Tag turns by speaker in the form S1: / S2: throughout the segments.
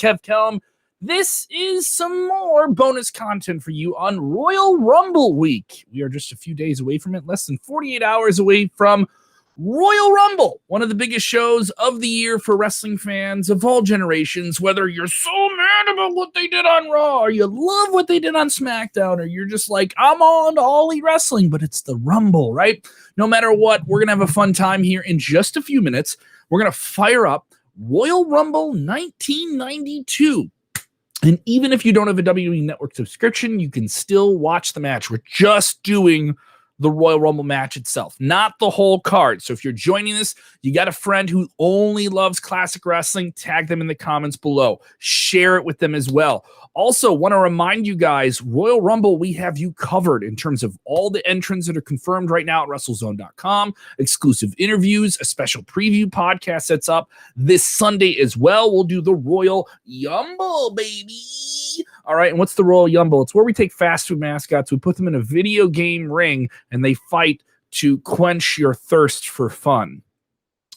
S1: Kev Kelm. This is some more bonus content for you on Royal Rumble week. We are just a few days away from it, less than 48 hours away from Royal Rumble, one of the biggest shows of the year for wrestling fans of all generations, whether you're so mad about what they did on Raw, or you love what they did on SmackDown, or you're just like, I'm on to All Elite Wrestling, but it's the Rumble, right? No matter what, we're going to have a fun time here in just a few minutes. We're going to fire up Royal Rumble 1992. And even if you don't have a WWE Network subscription, you can still watch the match. We're just doing the Royal Rumble match itself, not the whole card. So if you're joining this, you got a friend who only loves classic wrestling, tag them in the comments below. Share it with them as well. Also, want to remind you guys, Royal Rumble, we have you covered in terms of all the entrants that are confirmed right now at WrestleZone.com, exclusive interviews, a special preview podcast that's up this Sunday as well. We'll do the Royal Rumble, baby. All right, and what's the Royal Rumble? It's where we take fast food mascots, we put them in a video game ring, and they fight to quench your thirst for fun.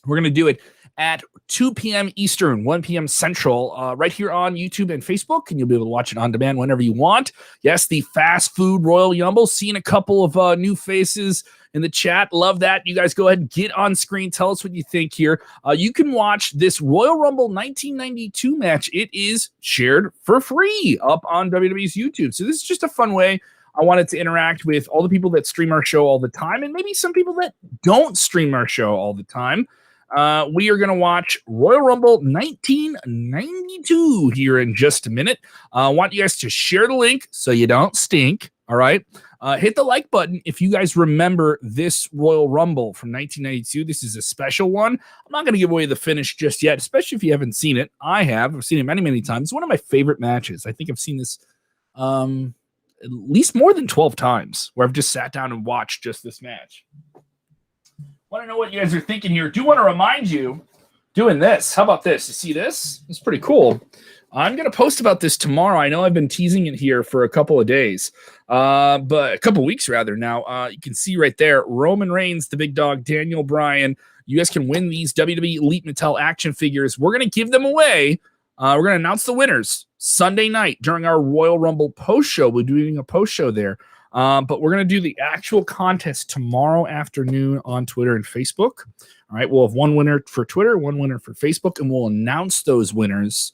S1: We're going to do it at 2 p.m. Eastern, 1 p.m. Central, right here on YouTube and Facebook, and you'll be able to watch it on demand whenever you want. Yes, the fast food Royal Rumble. Seeing a couple of new faces in the chat. Love that. You guys go ahead and get on screen. Tell us what you think here. You can watch this Royal Rumble 1992 match. It is shared for free up on WWE's YouTube. So this is just a fun way. I wanted to interact with all the people that stream our show all the time, and maybe some people that don't stream our show all the time. We are going to watch Royal Rumble 1992 here in just a minute. I want you guys to share the link so you don't stink, all right? Hit the like button if you guys remember this Royal Rumble from 1992. This is a special one. I'm not going to give away the finish just yet, especially if you haven't seen it. I have. I've seen it many, many times. It's one of my favorite matches. I think I've seen this at least more than 12 times where I've just sat down and watched just this match. Want to know what you guys are thinking here. Do want to remind you, doing this. How about this? You see this? It's pretty cool. I'm going to post about this tomorrow. I know I've been teasing it here for a couple of days, but a couple weeks rather now. You can see right there, Roman Reigns, the big dog, Daniel Bryan. You guys can win these WWE Elite Mattel action figures. We're going to give them away. We're going to announce the winners Sunday night during our Royal Rumble post show. We're doing a post show there. But we're going to do the actual contest tomorrow afternoon on Twitter and Facebook. All right, we'll have one winner for Twitter, one winner for Facebook, and we'll announce those winners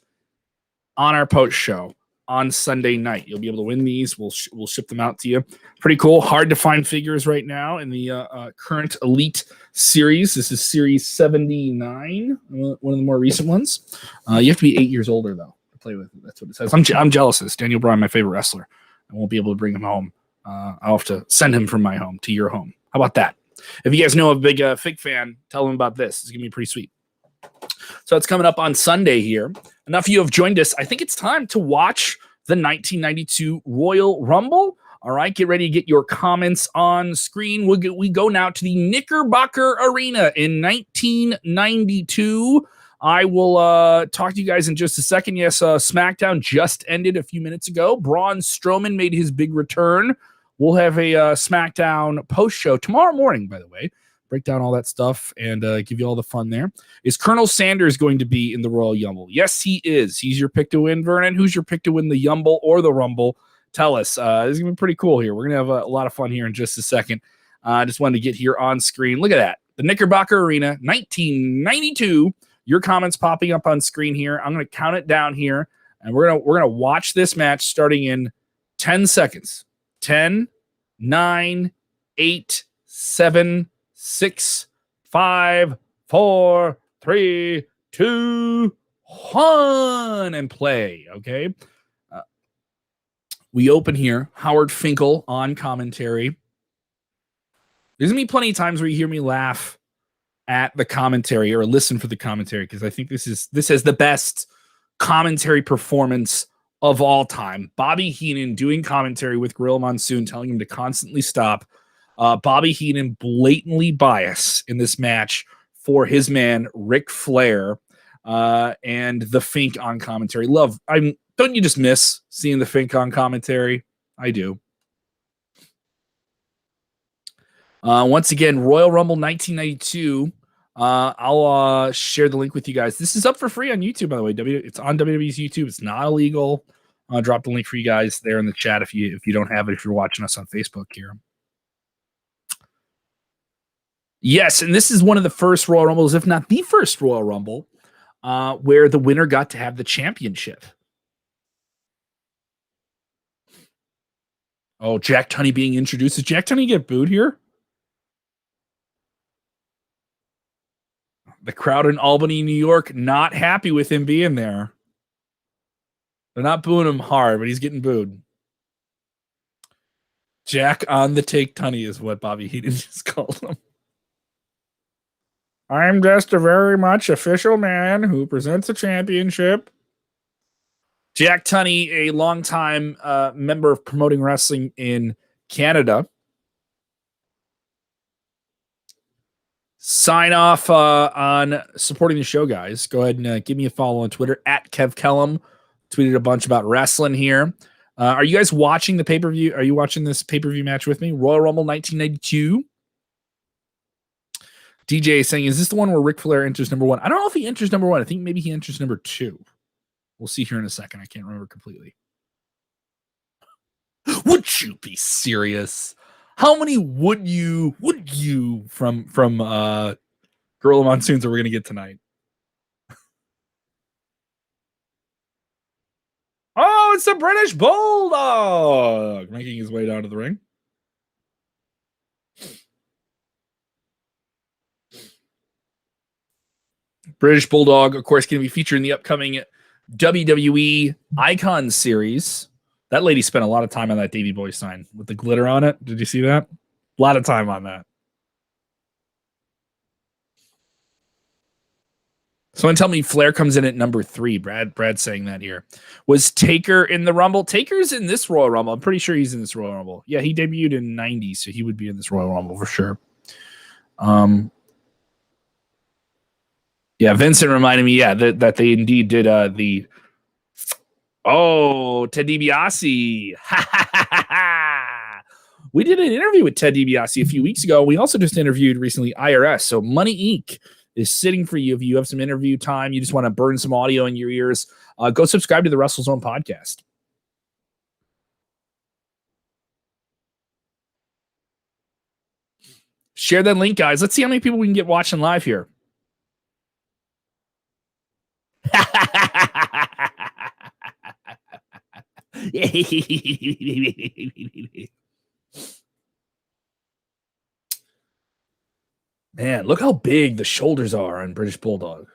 S1: on our post show on Sunday night. You'll be able to win these. We'll ship them out to you. Pretty cool. Hard to find figures right now in the current Elite series. This is Series 79, one of the more recent ones. You have to be 8 years older, though, to play with it. That's what it says. I'm jealous of this. Daniel Bryan, my favorite wrestler. I won't be able to bring him home. I'll have to send him from my home to your home. How about that? If you guys know a big fig fan, tell him about this. It's going to be pretty sweet. So it's coming up on Sunday here. Enough of you have joined us. I think it's time to watch the 1992 Royal Rumble. All right, get ready to get your comments on screen. We go now to the Knickerbocker Arena in 1992. I will talk to you guys in just a second. Yes, SmackDown just ended a few minutes ago. Braun Strowman made his big return. We'll have a SmackDown post show tomorrow morning, by the way. Break down all that stuff and give you all the fun there. Is Colonel Sanders going to be in the Royal Rumble? Yes, he is. He's your pick to win, Vernon. Who's your pick to win the Rumble or the Rumble? Tell us. This is going to be pretty cool here. We're going to have a lot of fun here in just a second. I just wanted to get here on screen. Look at that. The Knickerbocker Arena, 1992. Your comments popping up on screen here. I'm going to count it down here, and we're gonna watch this match starting in 10 seconds. 10, 9, 8, 7, 6, 5, 4, 3, 2, 1, and play. Okay. We open here. Howard Finkel on commentary. There's gonna be plenty of times where you hear me laugh at the commentary or listen for the commentary, because I think this is the best commentary performance of all time. Bobby Heenan doing commentary with Gorilla Monsoon, telling him to constantly stop. Bobby Heenan blatantly biased in this match for his man Ric Flair, and the Fink on commentary. Don't you just miss seeing the Fink on commentary? I do. Once again, Royal Rumble 1992. I'll share the link with you guys. This is up for free on YouTube, by the way. It's on WWE's YouTube. It's not illegal. I'll drop the link for you guys there in the chat if you don't have it, if you're watching us on Facebook here. Yes, and this is one of the first Royal Rumbles, if not the first Royal Rumble, where the winner got to have the championship. Oh, Jack Tunney being introduced. Did Jack Tunney get booed here? The crowd in Albany, New York, not happy with him being there. They're not booing him hard, but he's getting booed. Jack on the take Tunney is what Bobby Heenan just called him. I'm just a very much official man who presents a championship. Jack Tunney, a longtime member of promoting wrestling in Canada. Sign off on supporting the show, guys. Go ahead and give me a follow on Twitter at Kev Kellum. Tweeted a bunch about wrestling here. Are you guys watching the pay-per-view? Are you watching this pay-per-view match with me? Royal Rumble 1992. DJ is saying, is this the one where Ric Flair enters number 1? I don't know if he enters number 1. I think maybe he enters number 2. We'll see here in a second. I can't remember completely. Would you be serious? How many would you from Gorilla Monsoons are we going to get tonight? Oh, it's the British Bulldog making his way down to the ring. British Bulldog, of course, going to be featured in the upcoming WWE Icon series. That lady spent a lot of time on that Davey Boy sign with the glitter on it. Did you see that? A lot of time on that. Someone tell me Flair comes in at number 3. Brad saying that here. Was Taker in the Rumble? Taker's in this Royal Rumble. I'm pretty sure he's in this Royal Rumble. Yeah, he debuted in 90, so he would be in this Royal Rumble for sure. Yeah, Vincent reminded me, that they indeed did Ted DiBiase. We did an interview with Ted DiBiase a few weeks ago. We also just interviewed recently IRS. So Money Inc. is sitting for you if you have some interview time. You just want to burn some audio in your ears. Go subscribe to the WrestleZone podcast. Share that link, guys. Let's see how many people we can get watching live here. Man, look how big the shoulders are on British Bulldog.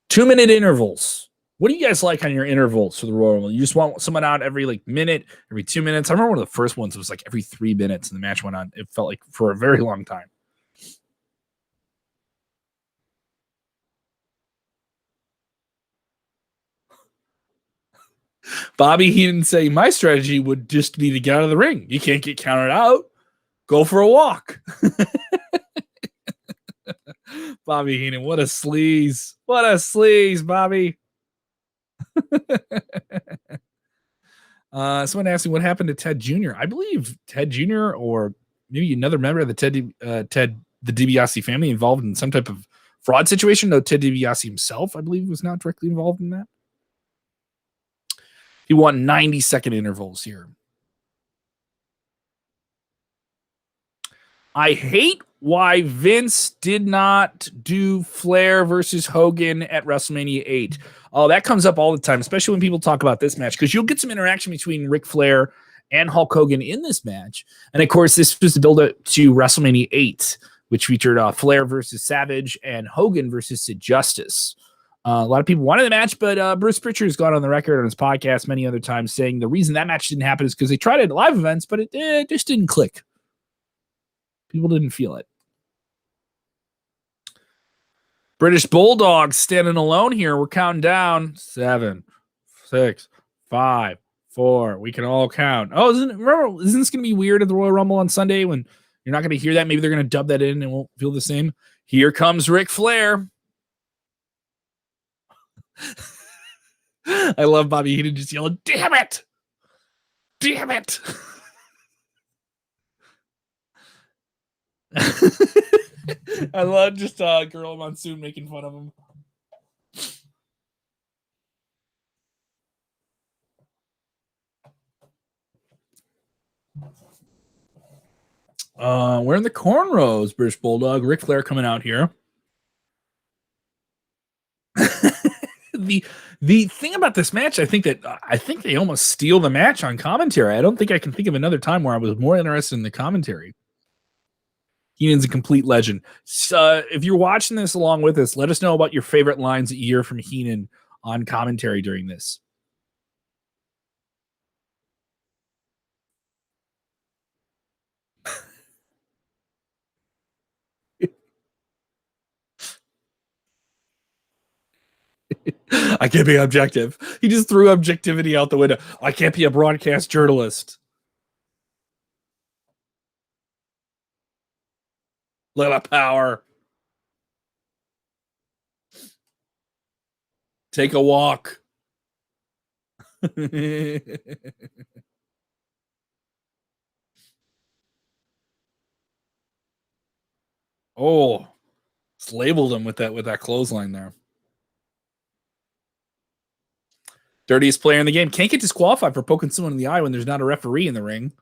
S1: 2-minute intervals. What do you guys like on your intervals for the Royal Rumble? You just want someone out every minute, every 2 minutes? I remember one of the first ones was every 3 minutes and the match went on. It felt like for a very long time. Bobby Heenan saying, my strategy would just be to get out of the ring. You can't get counted out. Go for a walk. Bobby Heenan, what a sleaze. What a sleaze, Bobby. Someone asked me what happened to Ted Jr. I believe Ted Jr. or maybe another member of the the DiBiase family involved in some type of fraud situation. No, Ted DiBiase himself, I believe, was not directly involved in that. He won 90-second intervals here. I hate why Vince did not do Flair versus Hogan at WrestleMania 8. Oh, that comes up all the time, especially when people talk about this match, because you'll get some interaction between Ric Flair and Hulk Hogan in this match. And, of course, this was the build-up to WrestleMania 8, which featured Flair versus Savage and Hogan versus Sid Justice. A lot of people wanted the match, but Bruce Pritchard has gone on the record on his podcast many other times saying the reason that match didn't happen is because they tried it at live events, but it just didn't click. People didn't feel it. British Bulldog standing alone here. We're counting down. 7, 6, 5, 4. We can all count. Oh, isn't this going to be weird at the Royal Rumble on Sunday when you're not going to hear that? Maybe they're going to dub that in and it won't feel the same. Here comes Ric Flair. I love Bobby Heenan just yelling, damn it! Damn it! I love just Girl Monsoon making fun of him. Wearing the cornrows, British Bulldog. Ric Flair coming out here. The thing about this match, I think they almost steal the match on commentary. I don't think I can think of another time where I was more interested in the commentary. Heenan's a complete legend. So, if you're watching this along with us, let us know about your favorite lines that you hear from Heenan on commentary during this. I can't be objective. He just threw objectivity out the window. I can't be a broadcast journalist. Little power. Take a walk. Oh, it's labeled him with that clothesline there. Dirtiest player in the game. Can't get disqualified for poking someone in the eye when there's not a referee in the ring.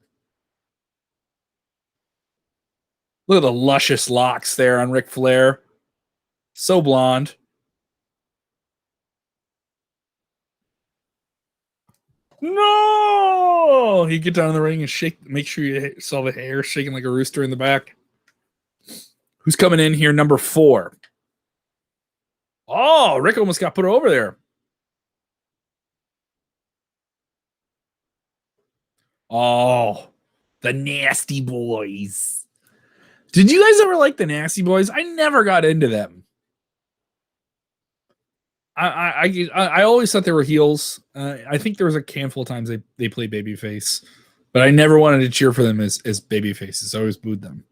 S1: Look at the luscious locks there on Ric Flair. So blonde. No! He get down in the ring and shake. Make sure you saw the hair shaking like a rooster in the back. Who's coming in here? Number 4. Oh, Rick almost got put over there. Oh, the Nasty Boys. Did you guys ever like the Nasty Boys? I never got into them. I always thought they were heels. I think there was a handful of times they played babyface, but I never wanted to cheer for them as babyfaces. I always booed them.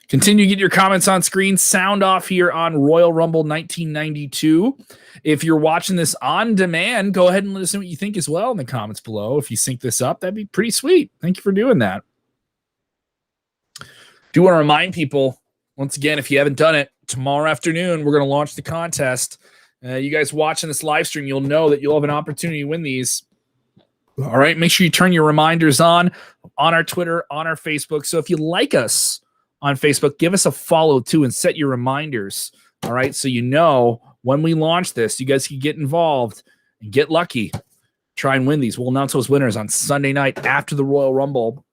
S1: Continue to get your comments on screen. Sound off here on Royal Rumble 1992. If you're watching this on demand, go ahead and let us know what you think as well in the comments below. If you sync this up, that'd be pretty sweet. Thank you for doing that. Do want to remind people, once again, if you haven't done it, tomorrow afternoon, we're going to launch the contest. You guys watching this live stream, you'll know that you'll have an opportunity to win these. All right, make sure you turn your reminders on our Twitter, on our Facebook. So if you like us on Facebook, give us a follow too and set your reminders. All right, so you know when we launch this, you guys can get involved and get lucky. Try and win these. We'll announce those winners on Sunday night after the Royal Rumble,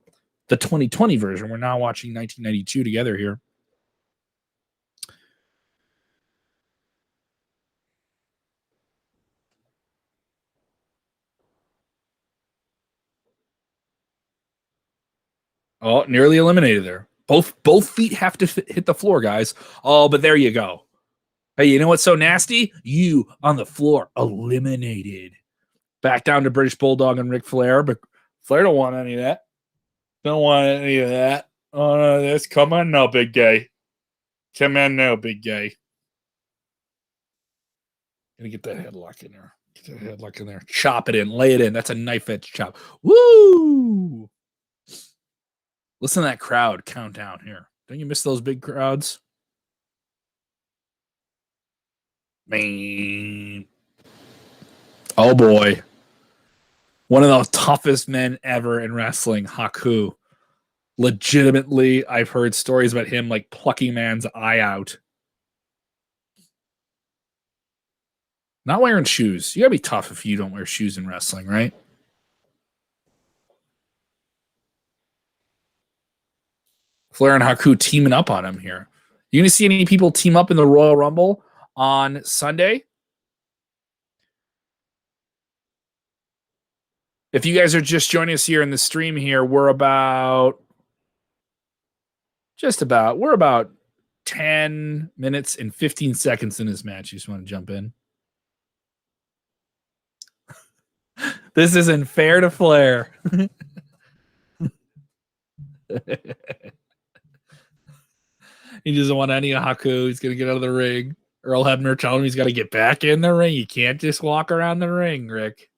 S1: the 2020 version. We're now watching 1992 together here. Oh, nearly eliminated there. Both feet have to hit the floor, guys. Oh, but there you go. Hey, you know what's so nasty? You on the floor, eliminated. Back down to British Bulldog and Ric Flair, but Flair don't want any of that. Don't want any of that. Oh, no, this. Come on now, big guy. Come on now, big guy. Gonna get that headlock in there. Get that headlock in there. Chop it in. Lay it in. That's a knife edge chop. Woo! Listen to that crowd countdown here. Don't you miss those big crowds? Man. Oh, boy. One of the toughest men ever in wrestling, Haku. Legitimately, I've heard stories about him like plucking man's eye out. Not wearing shoes. You gotta be tough if you don't wear shoes in wrestling, right? Flair and Haku teaming up on him here. You gonna see any people team up in the Royal Rumble on Sunday? If you guys are just joining us here in the stream here, we're about 10 minutes and 15 seconds in this match. You just want to jump in? This isn't fair to Flair. He doesn't want any Haku. He's going to get out of the ring. Earl Hebner telling him he's got to get back in the ring. You can't just walk around the ring, Rick.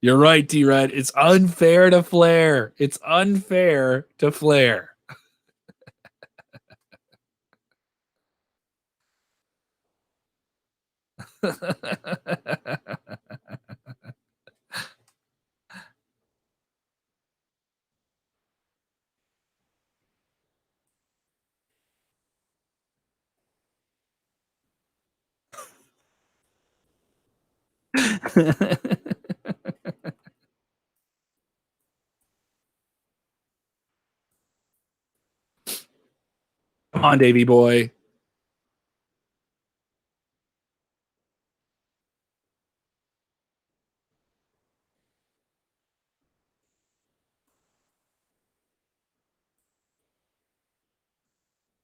S1: You're right, D-Red. It's unfair to Flair. It's unfair to Flair. Come on, Davey boy.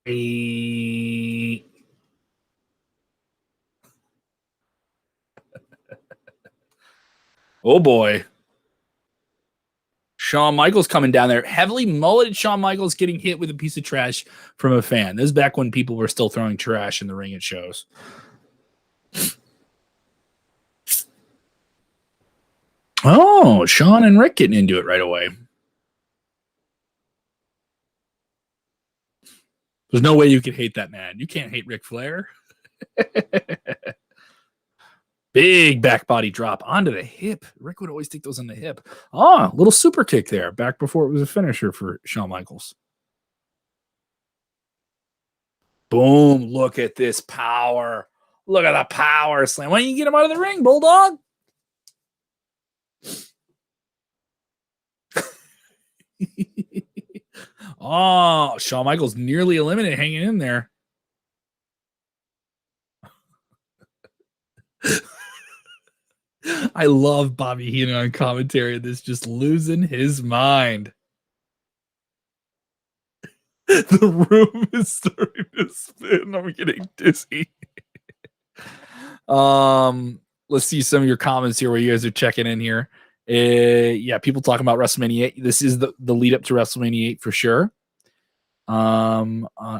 S1: Hey. Oh boy. Shawn Michaels coming down there. Heavily mulleted Shawn Michaels getting hit with a piece of trash from a fan. This is back when people were still throwing trash in the ring at shows. Oh, Shawn and Rick getting into it right away. There's no way you could hate that man. You can't hate Ric Flair. Big back body drop onto the hip. Rick would always take those on the hip. Oh, little super kick there back before it was a finisher for Shawn Michaels. Boom. Look at this power. Look at the power slam. Why don't you get him out of the ring, Bulldog? Oh, Shawn Michaels nearly eliminated, hanging in there. I love Bobby Heenan on commentary. This just losing his mind. The room is starting to spin. I'm getting dizzy. Let's see some of your comments here where you guys are checking in here. Yeah, people talking about WrestleMania 8. This is the lead up to WrestleMania 8 for sure.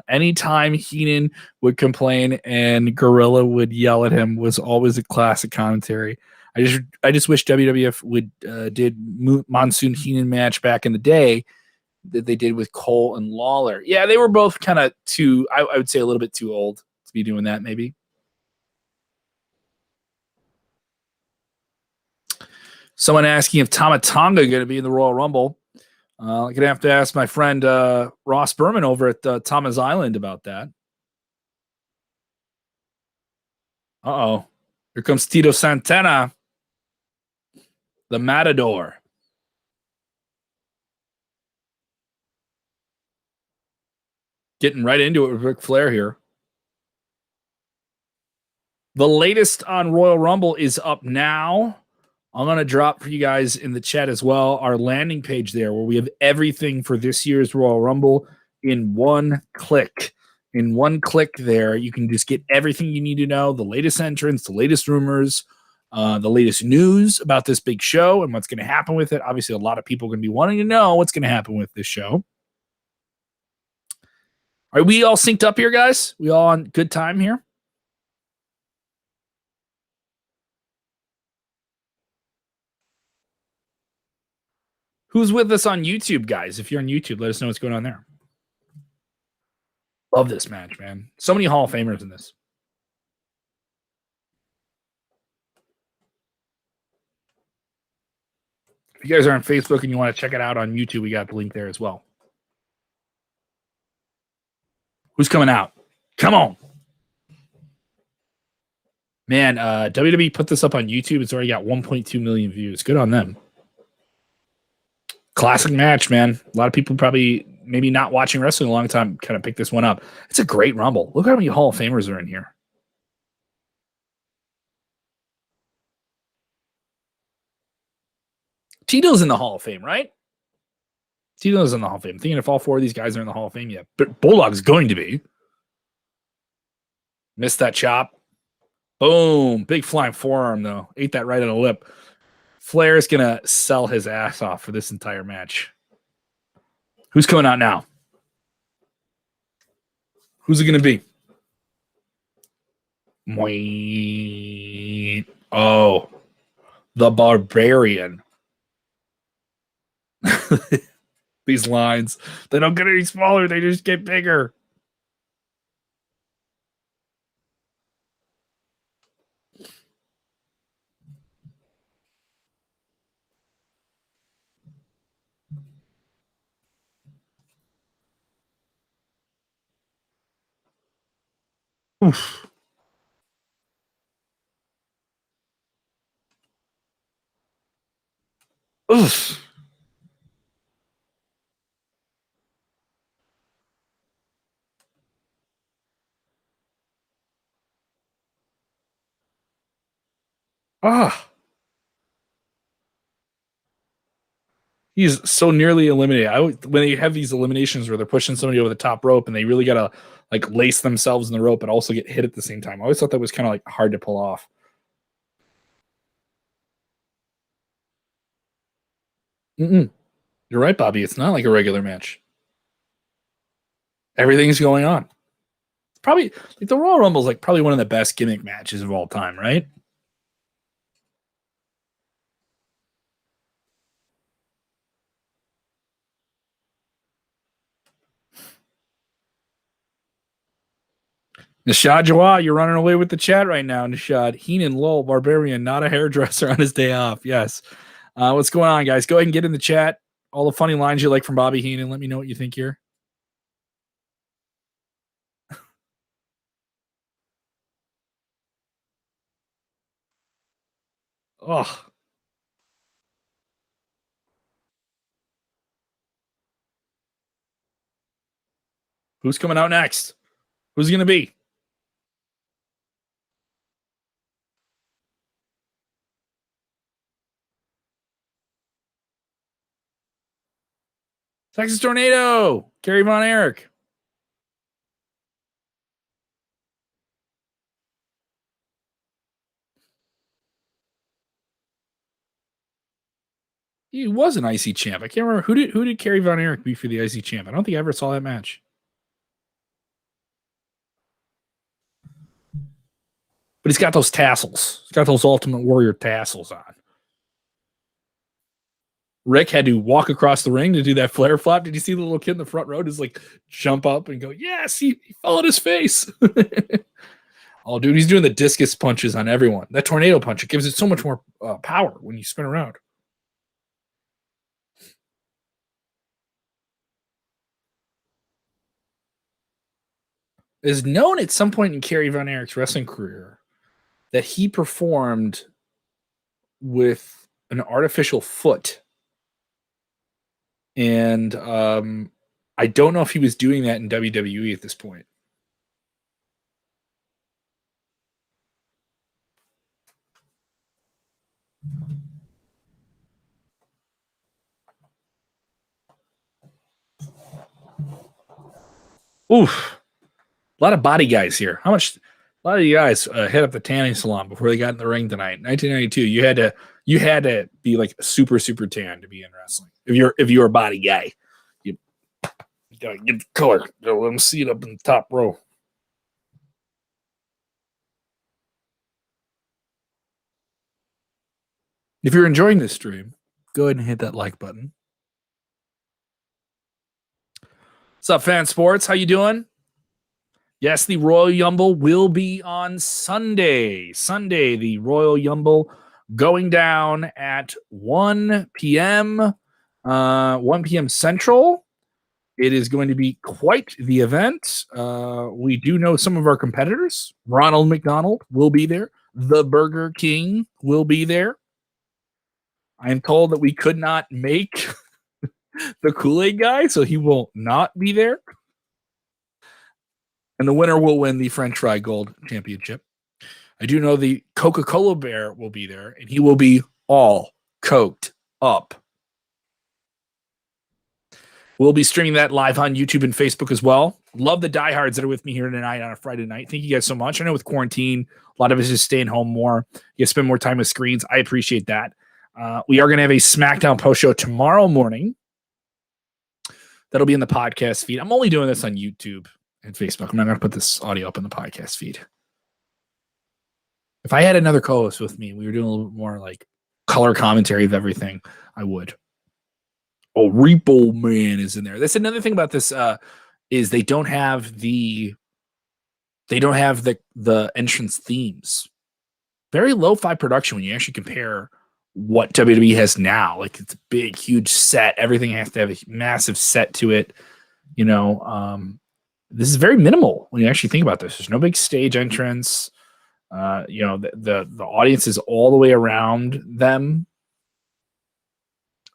S1: Anytime Heenan would complain and Gorilla would yell at him was always a classic commentary. I just wish WWF would did Monsoon Heenan match back in the day that they did with Cole and Lawler. Yeah, they were both kind of too, I would say a little bit too old to be doing that maybe. Someone asking if Tama Tonga going to be in the Royal Rumble. I'm going to have to ask my friend Ross Berman over at Thomas Island about that. Uh-oh. Here comes Tito Santana, the Matador. Getting right into it with Ric Flair here. The latest on Royal Rumble is up now. I'm going to drop for you guys in the chat as well our landing page there where we have everything for this year's Royal Rumble in one click. In one click there, you can just get everything you need to know, the latest entrants, the latest rumors, the latest news about this big show and what's going to happen with it. Obviously, a lot of people are going to be wanting to know what's going to happen with this show. Are we all synced up here, guys? We all on good time here? Who's with us on YouTube, guys? If you're on YouTube, let us know what's going on there. Love this match, man. So many Hall of Famers in this. If you guys are on Facebook and you want to check it out on YouTube, we got the link there as well. Who's coming out? Come on. Man, WWE put this up on YouTube. It's already got 1.2 million views. Good on them. Classic match, man. A lot of people probably maybe not watching wrestling a long time kind of pick this one up. It's a great Rumble. Look how many Hall of Famers are in here. Tito's in the Hall of Fame, right? Tito's in the Hall of Fame. I'm thinking if all four of these guys are in the Hall of Fame yet. But Bulldog's going to be. Missed that chop. Boom. Big flying forearm, though. Ate that right on the lip. Flair's going to sell his ass off for this entire match. Who's coming out now? Who's it going to be? Oh, the Barbarian. These lines, they don't get any smaller, they just get bigger. Oof. Oof. Ah. He's so nearly eliminated. When they have these eliminations where they're pushing somebody over the top rope and they really gotta like lace themselves in the rope and also get hit at the same time. I always thought that was kind of like hard to pull off. Mm-mm. You're right, Bobby. It's not like a regular match. Everything's going on. It's probably like the Royal Rumble is like probably one of the best gimmick matches of all time, right? Nishad Jawad, you're running away with the chat right now. Nishad Heenan Lowell Barbarian, not a hairdresser on his day off. Yes. What's going on, guys? Go ahead and get in the chat. All the funny lines you like from Bobby Heenan. Let me know what you think here. Oh, who's coming out next? Who's going to be? Texas Tornado, Kerry Von Erich. He was an IC champ. I can't remember who did Kerry Von Erich be for the IC champ. I don't think I ever saw that match. But he's got those tassels. He's got those Ultimate Warrior tassels on. Rick had to walk across the ring to do that flare flop. Did you see the little kid in the front row just like jump up and go, yes, he fell on his face. Oh, dude, he's doing the discus punches on everyone. That tornado punch, it gives it so much more power when you spin around. It is known at some point in Kerry Von Erich's wrestling career that he performed with an artificial foot. And I don't know if he was doing that in WWE at this point. Oof. A lot of body guys here. A lot of you guys hit up the tanning salon before they got in the ring tonight. 1992, you had to be like super tan to be in wrestling. If you're a body guy, you gotta get the color. Let them see it up in the top row. If you're enjoying this stream, go ahead and hit that like button. What's up, Fan Sports? How you doing? Yes, the Royal Rumble will be on Sunday. Sunday, the Royal Rumble going down at 1 p.m. 1 p.m. Central. It is going to be quite the event. We do know some of our competitors. Ronald McDonald will be there. The Burger King will be there. I am told that we could not make the Kool-Aid guy, so he will not be there. And the winner will win the French Fry Gold Championship. I do know the Coca-Cola Bear will be there, and he will be all coked up. We'll be streaming that live on YouTube and Facebook as well. Love the diehards that are with me here tonight on a Friday night. Thank you guys so much. I know with quarantine, a lot of us is staying home more. You spend more time with screens. I appreciate that. We are going to have a SmackDown post show tomorrow morning. That'll be in the podcast feed. I'm only doing this on YouTube and Facebook. I'm not going to put this audio up in the podcast feed. If I had another co-host with me, we were doing a little bit more like color commentary of everything, I would. Oh, Repo Man is in there. That's another thing about this is they don't have the entrance themes. Very lo-fi production when you actually compare what WWE has now. Like it's a big, huge set. Everything has to have a massive set to it. You know, this is very minimal when you actually think about this. There's no big stage entrance. You know, the audience is all the way around them.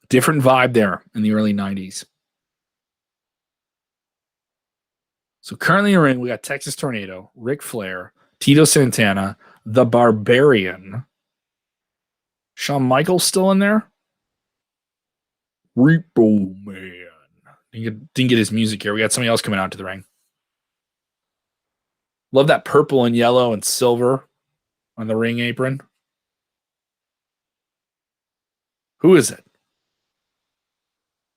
S1: Different vibe there in the early 90s. So currently in the ring, we got Texas Tornado, Ric Flair, Tito Santana, The Barbarian. Shawn Michaels still in there? Repo Man. Didn't get his music here. We got somebody else coming out to the ring. Love that purple and yellow and silver on the ring apron. Who is it?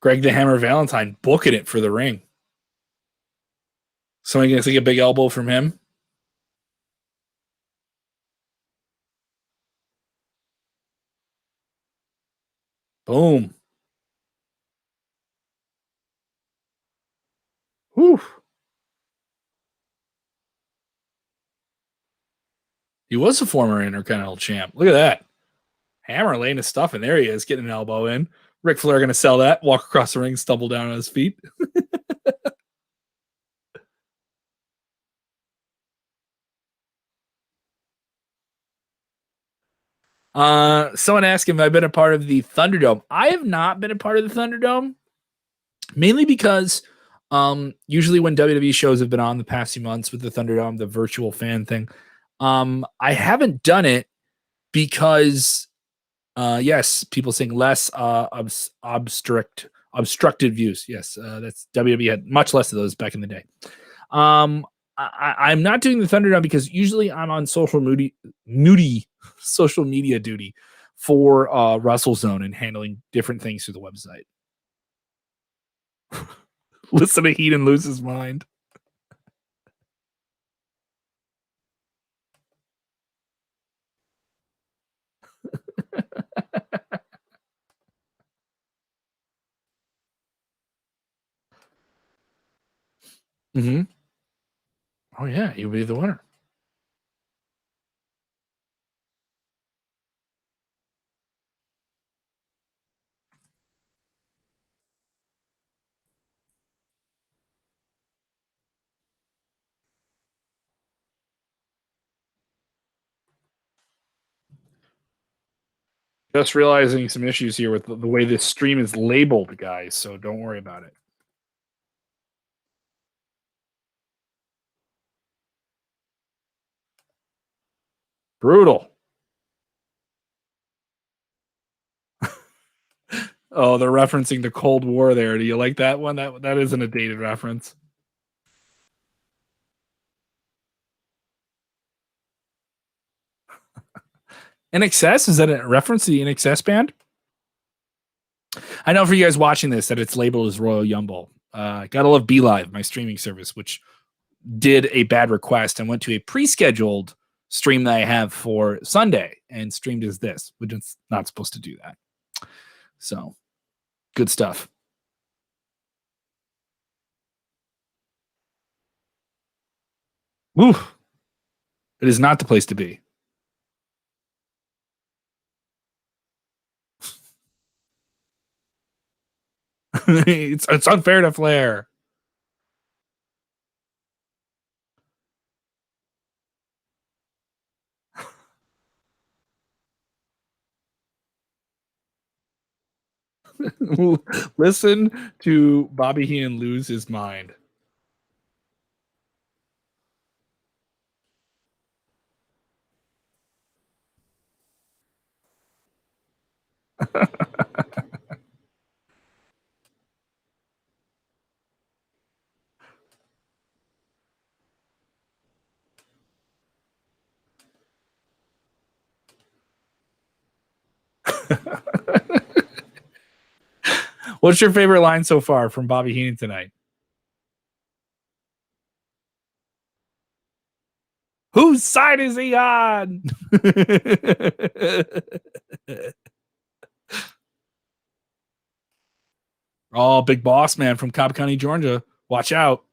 S1: Greg the Hammer Valentine booking it for the ring. Somebody gonna take a big elbow from him? Boom. Whew. He was a former Intercontinental champ. Look at that. Hammer laying his stuff, and there he is, getting an elbow in. Ric Flair going to sell that, walk across the ring, stumble down on his feet. Someone asked him if I've been a part of the Thunderdome. I have not been a part of the Thunderdome, mainly because usually when WWE shows have been on the past few months with the Thunderdome, the virtual fan thing, I haven't done it because yes, people saying less obstructed views. Yes, that's WWE had much less of those back in the day. I'm not doing the Thunderdome because usually I'm on social media duty for WrestleZone and handling different things through the website. Listen to Heat and lose his mind. Mm-hmm. Oh yeah, he'll be the winner. Just realizing some issues here with the way this stream is labeled, guys. So don't worry about it. Brutal. Oh, they're referencing the Cold War there. Do you like that one? That isn't a dated reference. NXS? Is that a reference to the NXS band? I know for you guys watching this that it's labeled as Royal Rumble. Gotta love BeLive, my streaming service, which did a bad request and went to a pre-scheduled stream that I have for Sunday and streamed as this, which is not supposed to do that. So good stuff. Woo. It is not the place to be. It's unfair to Flair. Listen to Bobby Heenan lose his mind. What's your favorite line so far from Bobby Heenan tonight? Whose side is he on? Oh, big boss man from Cobb County, Georgia. Watch out.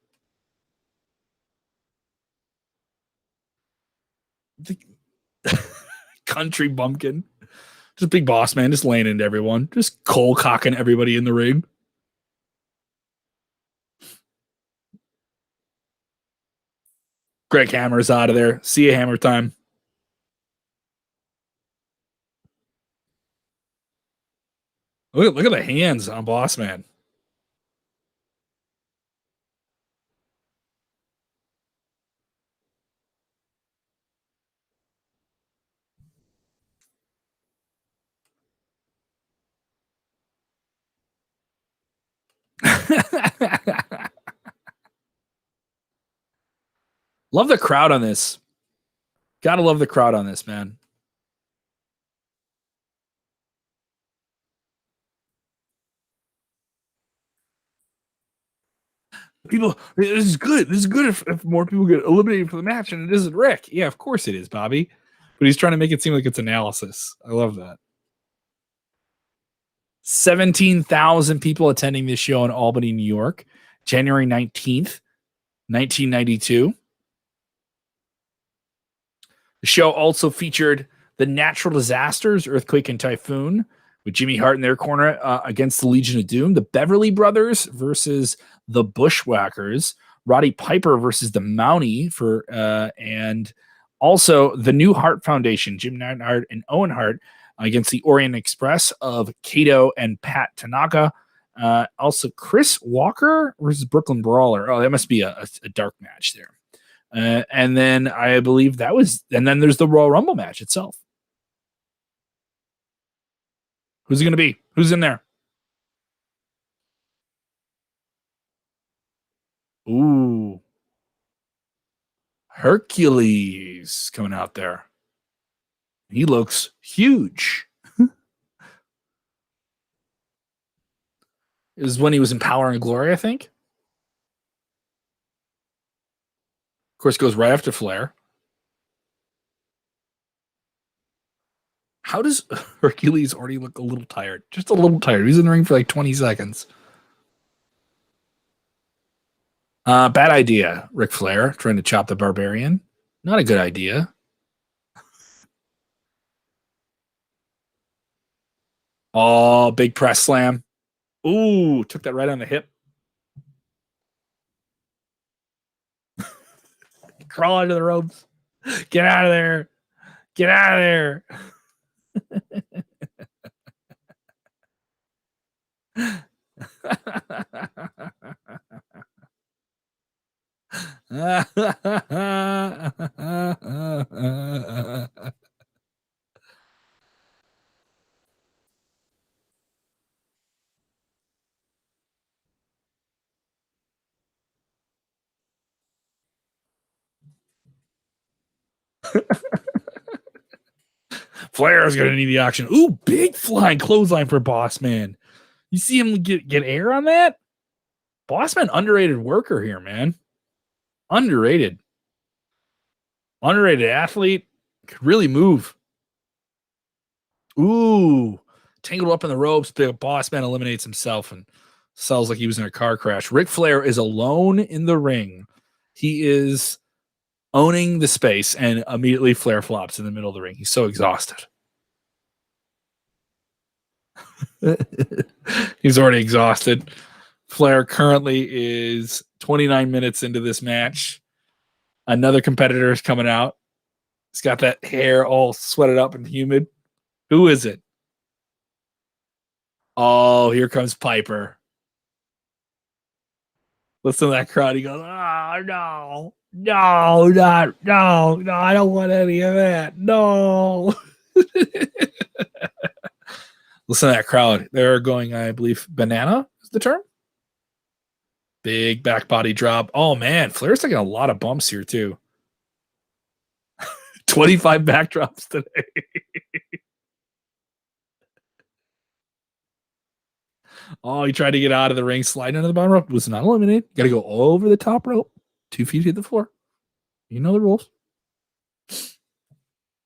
S1: Country bumpkin. Just big boss man, just laying into everyone. Just coal cocking everybody in the ring. Greg Hammer's out of there. See you, Hammer time. Look at the hands on Boss Man. Love the crowd on this. Gotta love the crowd on this, man. People, this is good. This is good if more people get eliminated from the match and it isn't Rick. Yeah, of course it is, Bobby. But he's trying to make it seem like it's analysis. I love that. 17,000 people attending this show in Albany, New York, January 19th, 1992. The show also featured the natural disasters, earthquake and typhoon, with Jimmy Hart in their corner against the Legion of Doom, the Beverly Brothers versus the Bushwhackers, Roddy Piper versus the Mountie and also the New Hart Foundation, Jim Neidhart and Owen Hart against the Orient Express of Kato and Pat Tanaka. Also, Chris Walker versus Brooklyn Brawler. Oh, that must be a dark match there. And then I believe and then there's the Royal Rumble match itself. Who's it going to be? Who's in there? Ooh. Hercules coming out there. He looks huge. It was when he was in Power and Glory, I think. Of course, goes right after Flair. How does Hercules already look a little tired? Just a little tired. He's in the ring for like 20 seconds. Bad idea, Ric Flair trying to chop the Barbarian. Not a good idea. Oh, big press slam. Ooh, took that right on the hip. Crawl under the ropes. Get out of there. Get out of there. Flair's gonna need the action. Ooh, big flying clothesline for Boss Man. You see him get air on that? Boss Man, underrated worker here, man. Underrated. Underrated athlete. Could really move. Ooh. Tangled up in the ropes. Big Boss Man eliminates himself and sells like he was in a car crash. Ric Flair is alone in the ring. He is owning the space, and immediately Flair flops in the middle of the ring. He's so exhausted. He's already exhausted. Flair currently is 29 minutes into this match. Another competitor is coming out. He's got that hair all sweated up and humid. Who is it? Oh, here comes Piper. Listen to that crowd. He goes, oh, no, no, I don't want any of that. No. Listen to that crowd. They're going, I believe, banana is the term. Big back body drop. Oh, man. Flair's taking a lot of bumps here, too. 25 backdrops today. Oh, he tried to get out of the ring, sliding under the bottom rope. Was not eliminated. Got to go over the top rope. 2 feet hit the floor. You know the rules.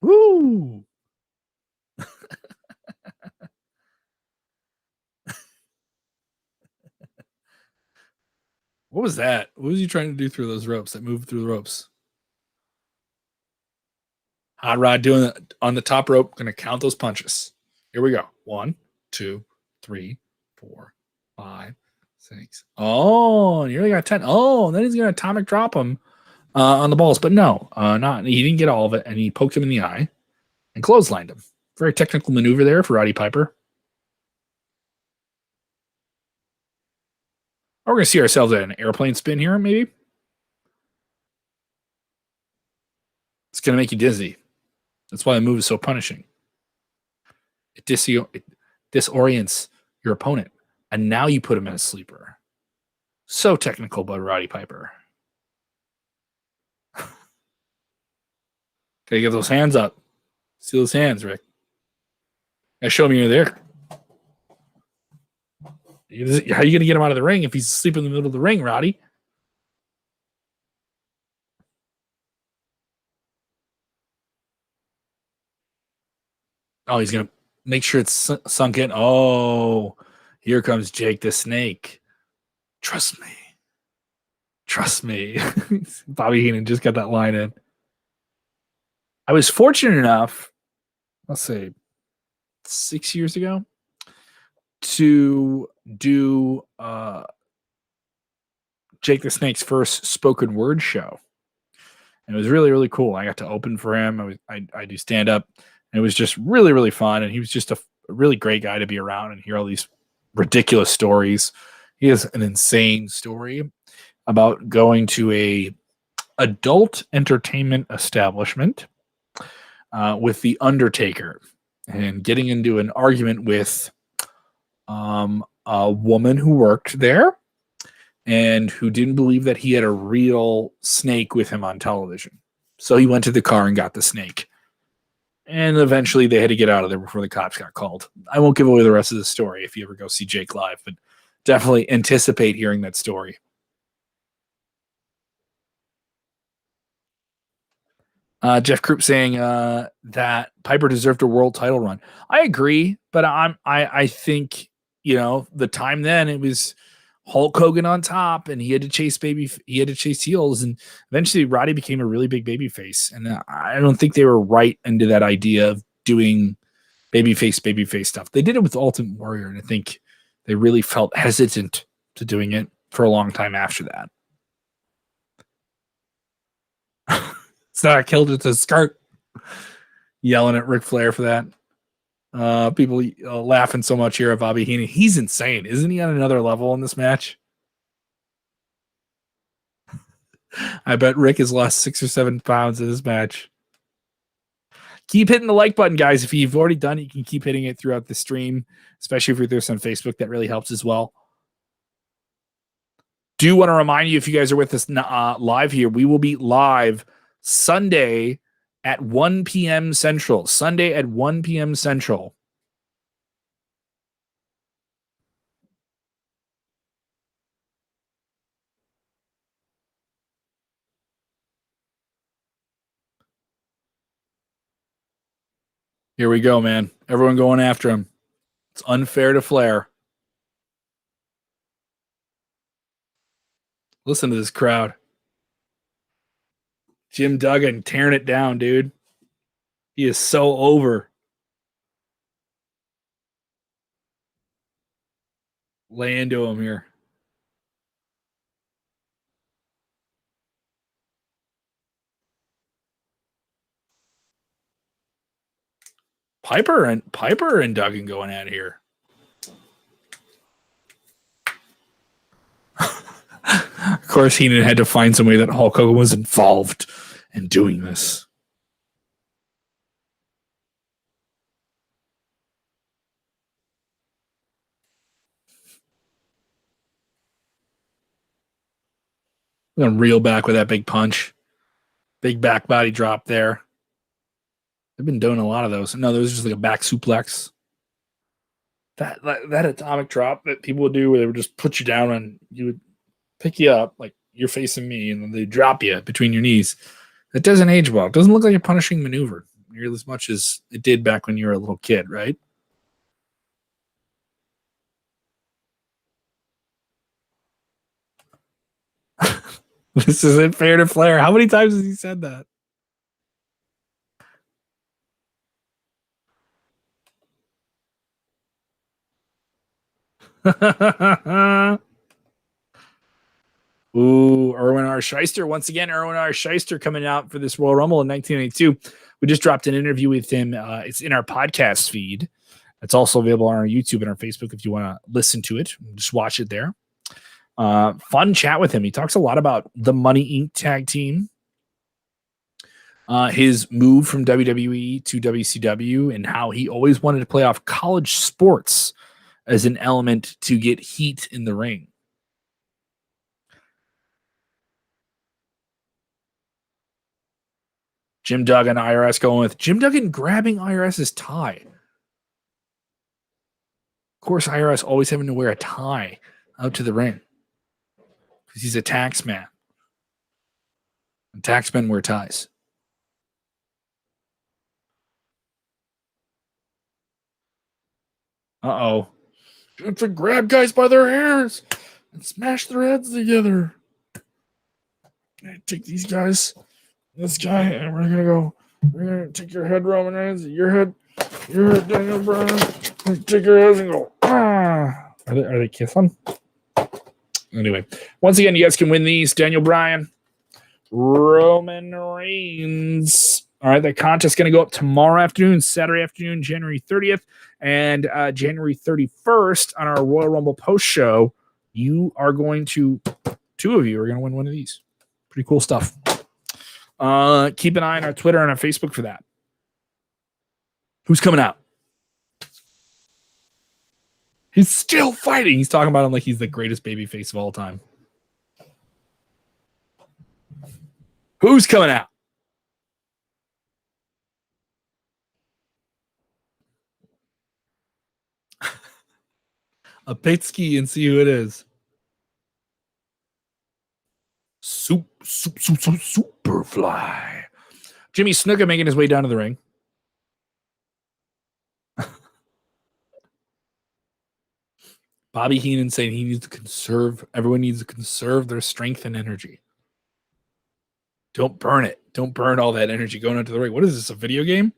S1: Woo! What was that? What was he trying to do through those ropes that moved through the ropes? Hot Rod doing it on the top rope. Going to count those punches. Here we go. 1, 2, 3, 4, 5, 6. Oh, nearly got 10. Oh, and then he's going to atomic drop him on the balls. But no, not. He didn't get all of it, and he poked him in the eye and clotheslined him. Very technical maneuver there for Roddy Piper. We're going to see ourselves at an airplane spin here, maybe. It's going to make you dizzy. That's why the move is so punishing. It disorients your opponent, and now you put him in a sleeper. So technical by Roddy Piper. Okay, get those hands up. See those hands, Rick. Show me you're there. How are you going to get him out of the ring if he's asleep in the middle of the ring, Roddy? Oh, he's going to make sure it's sunk in. Oh, here comes Jake the Snake. Trust me. Trust me. Bobby Heenan just got that line in. I was fortunate enough, let's say 6 years ago, to do Jake the Snake's first spoken word show. And it was really, really cool. I got to open for him. I do stand up. And it was just really, really fun. And he was just a really great guy to be around and hear all these ridiculous stories. He has an insane story about going to a adult entertainment establishment with the Undertaker and getting into an argument with a woman who worked there and who didn't believe that he had a real snake with him on television. So he went to the car and got the snake. And eventually they had to get out of there before the cops got called. I won't give away the rest of the story if you ever go see Jake live, but definitely anticipate hearing that story. Jeff Krupp saying that Piper deserved a world title run. I agree, but I think, you know, the time then it was Hulk Hogan on top, and he had to chase heels, and eventually Roddy became a really big baby face. And I don't think they were right into that idea of doing babyface stuff. They did it with Ultimate Warrior, and I think they really felt hesitant to doing it for a long time after that. So I killed it to skirt, yelling at Ric Flair for that. People laughing so much here at Bobby Heenan. He's insane. Isn't he on another level in this match? I bet Rick has lost 6 or 7 pounds in this match. Keep hitting the like button, guys. If you've already done it, you can keep hitting it throughout the stream, especially if you're there on Facebook. That really helps as well. Do want to remind you, if you guys are with us live here, we will be live Sunday at 1 p.m. Central. Sunday at 1 p.m. Central. Here we go, man. Everyone going after him. It's unfair to Flair. Listen to this crowd. Jim Duggan tearing it down, dude. He is so over. Lay into him here. Piper and Duggan going at it here. Of course, Heenan had to find some way that Hulk Hogan was involved in doing this. I'm going to reel back with that big punch. Big back body drop there. They've been doing a lot of those. No, there was just like a back suplex. That atomic drop that people would do where they would just put you down and you would pick you up like you're facing me and then they drop you between your knees. That doesn't age well. It doesn't look like a punishing maneuver nearly as much as it did back when you were a little kid, right? This isn't fair to Flair. How many times has he said that? Ooh, Erwin R. Shyster. Once again, Erwin R. Shyster coming out for this Royal Rumble in 1982. We just dropped an interview with him. It's in our podcast feed. It's also available on our YouTube and our Facebook if you want to listen to it. Just watch it there. Fun chat with him. He talks a lot about the Money Inc. tag team, his move from WWE to WCW, and how he always wanted to play off college sports as an element to get heat in the ring. Jim Duggan, IRS going with Jim Duggan grabbing IRS's tie. Of course, IRS always having to wear a tie out to the ring because he's a tax man. And tax men wear ties. Uh-oh. You have to grab guys by their hairs and smash their heads together. Take these guys, this guy, and we're gonna take your head, Roman Reigns, your head, Daniel Bryan, and take your heads and go, ah. Are they kissing? Anyway, once again, you guys can win these. Daniel Bryan, Roman Reigns. All right, that contest is going to go up tomorrow afternoon, Saturday afternoon, January 30th, and January 31st on our Royal Rumble post show. You are going to, two of you are going to win one of these. Pretty cool stuff. Keep an eye on our Twitter and our Facebook for that. Who's coming out? He's still fighting. He's talking about him like he's the greatest babyface of all time. Who's coming out? A Pitsky and see who it is. Superfly. Jimmy Snuka making his way down to the ring. Bobby Heenan saying he needs to conserve. Everyone needs to conserve their strength and energy. Don't burn it. Don't burn all that energy going into the ring. What is this, a video game?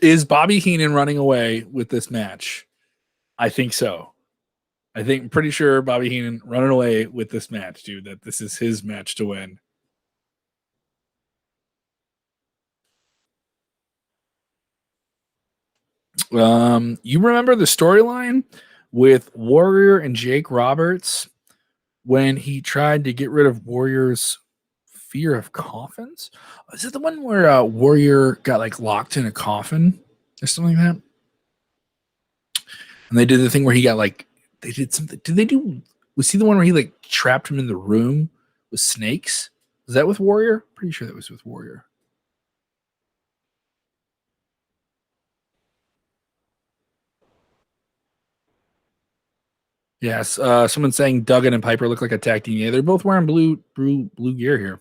S1: Is Bobby Heenan running away with this match? I think so. I'm pretty sure Bobby Heenan running away with this match, dude, that this is his match to win. You remember the storyline with Warrior and Jake Roberts when he tried to get rid of Warrior's fear of coffins? Is it the one where Warrior got like locked in a coffin or something like that? And they did the thing where he got like, they did something. Was he the one where he like trapped him in the room with snakes? Was that with Warrior? Pretty sure that was with Warrior. Yes. Someone saying Duggan and Piper look like a tag team. Yeah, they're both wearing blue gear here.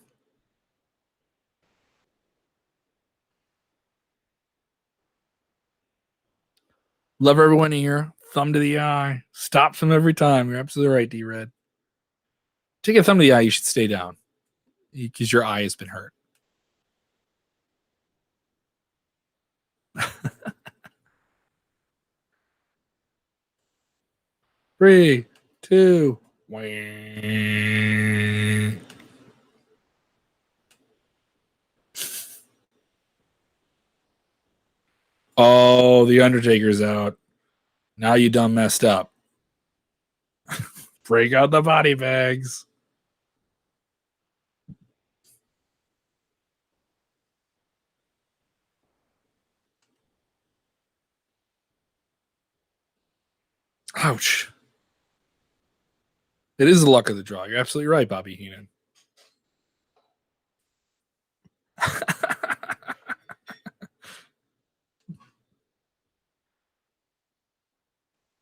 S1: Love everyone here. Thumb to the eye. Stops them every time. You're absolutely right, D-Red. Take a thumb to the eye. You should stay down because your eye has been hurt. Three, two, one. Oh, the Undertaker's out. Now you done messed up. Break out the body bags. Ouch. It is the luck of the draw. You're absolutely right, Bobby Heenan.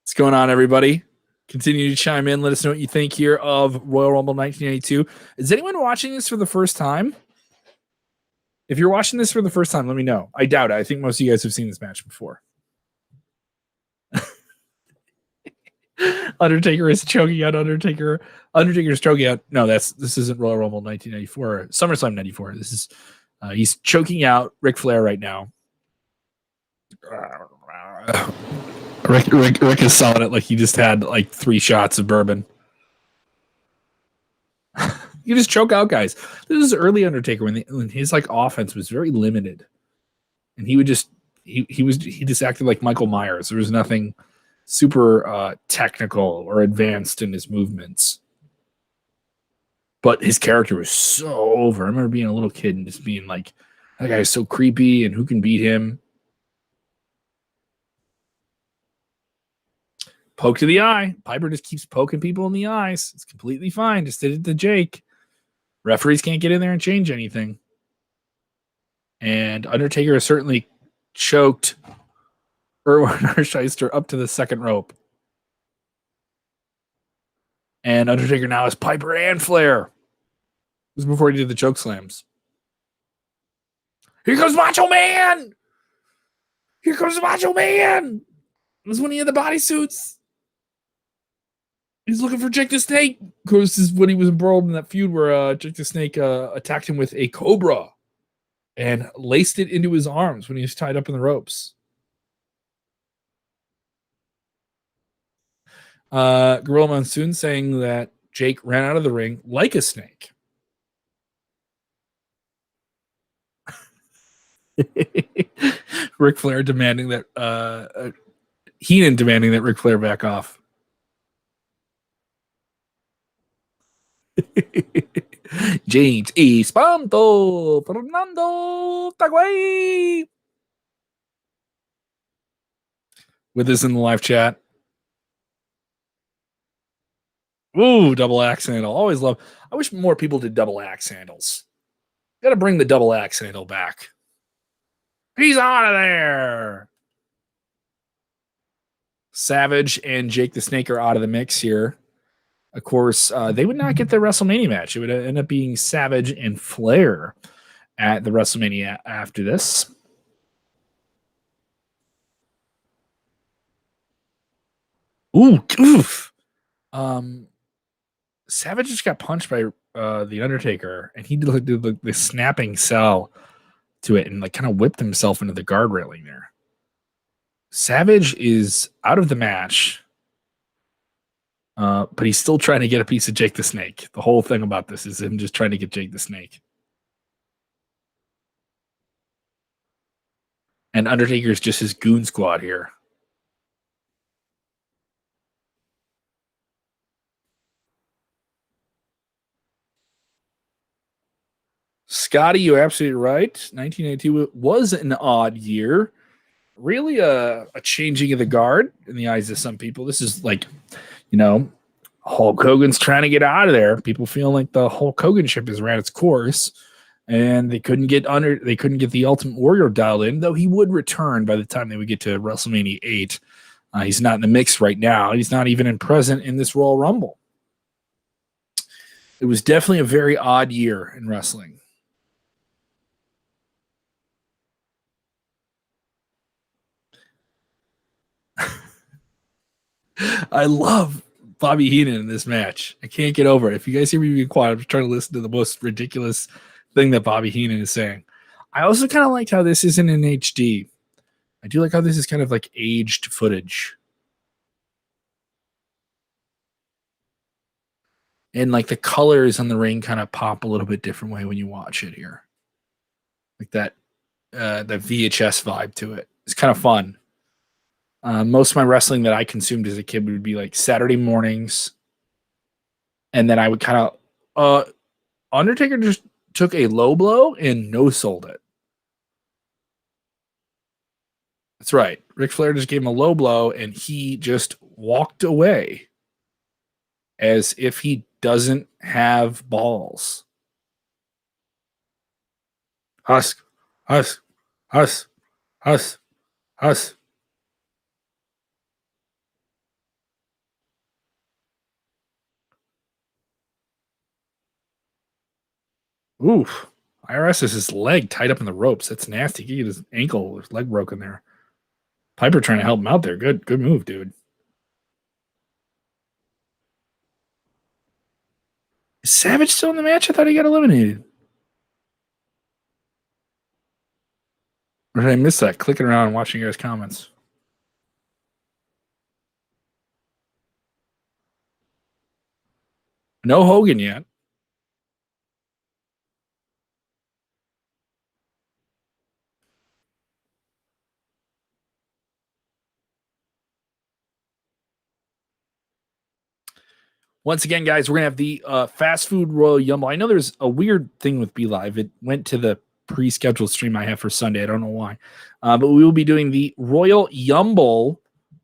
S1: What's going on, everybody? Continue to chime in. Let us know what you think here of Royal Rumble 1982. Is anyone watching this for the first time? If you're watching this for the first time, let me know. I doubt it. I think most of you guys have seen this match before. Undertaker is choking out Undertaker. Undertaker's choking out. No, this isn't Royal Rumble 1994. SummerSlam 94. This is he's choking out Ric Flair right now. Rick is selling it like he just had like 3 shots of bourbon. You just choke out guys. This is early Undertaker when his like offense was very limited, and he would just he just acted like Michael Myers. There was nothing super technical or advanced in his movements, but his character was so over. I remember being a little kid and just being like, that guy is so creepy, and who can beat him? Poke to the eye. Piper just keeps poking people in the eyes. It's completely fine. Just did it to Jake. Referees can't get in there and change anything. And Undertaker has certainly choked Erwin Arsheister up to the second rope. And Undertaker now has Piper and Flair. This was before he did the choke slams. Here comes Macho Man! Here comes Macho Man! It was when he had the bodysuits. He's looking for Jake the Snake. Of course, this is when he was embroiled in that feud where Jake the Snake attacked him with a cobra and laced it into his arms when he was tied up in the ropes. Gorilla Monsoon saying that Jake ran out of the ring like a snake. Ric Flair demanding that Heenan demanding that Ric Flair back off. James Espanto Fernando Taguay with us in the live chat. Ooh, double axe handle. Always love. I wish more people did double axe handles. Got to bring the double axe handle back. He's out of there. Savage and Jake the Snake are out of the mix here. Of course, they would not get the WrestleMania match. It would end up being Savage and Flair at the WrestleMania after this. Ooh, oof. Savage just got punched by the Undertaker, and he did the snapping cell to it and like kind of whipped himself into the guard railing there. Savage is out of the match. But he's still trying to get a piece of Jake the Snake. The whole thing about this is him just trying to get Jake the Snake. And Undertaker's just his goon squad here. Scotty, you're absolutely right. 1982 was an odd year. Really a changing of the guard in the eyes of some people. This is like, Hulk Hogan's trying to get out of there. People feel like the Hulk Hogan ship has ran its course, and they couldn't get the Ultimate Warrior dialed in, though he would return by the time they would get to WrestleMania 8. He's not in the mix right now. He's not even present in this Royal Rumble. It was definitely a very odd year in wrestling. I love Bobby Heenan in this match. I can't get over it. If you guys hear me being quiet, I'm just trying to listen to the most ridiculous thing that Bobby Heenan is saying. I also kind of liked how this isn't in HD. I do like how this is kind of like aged footage. And like the colors on the ring kind of pop a little bit different way when you watch it here. Like that VHS vibe to it. It's kind of fun. Most of my wrestling that I consumed as a kid would be like Saturday mornings. And then I would kind of Undertaker just took a low blow and no-sold it. That's right. Ric Flair just gave him a low blow and he just walked away as if he doesn't have balls. Husk, husk, husk, husk, husk. Oof. IRS is his leg tied up in the ropes. That's nasty. He get his ankle or his leg broken there. Piper trying to help him out there. Good move, dude. Is Savage still in the match? I thought he got eliminated. Or did I miss that? Clicking around and watching your guys' comments. No Hogan yet. Once again, guys, we're gonna have the fast food Royal Rumble. I know there's a weird thing with Be Live. It went to the pre-scheduled stream I have for Sunday. I don't know why, but we will be doing the Royal Rumble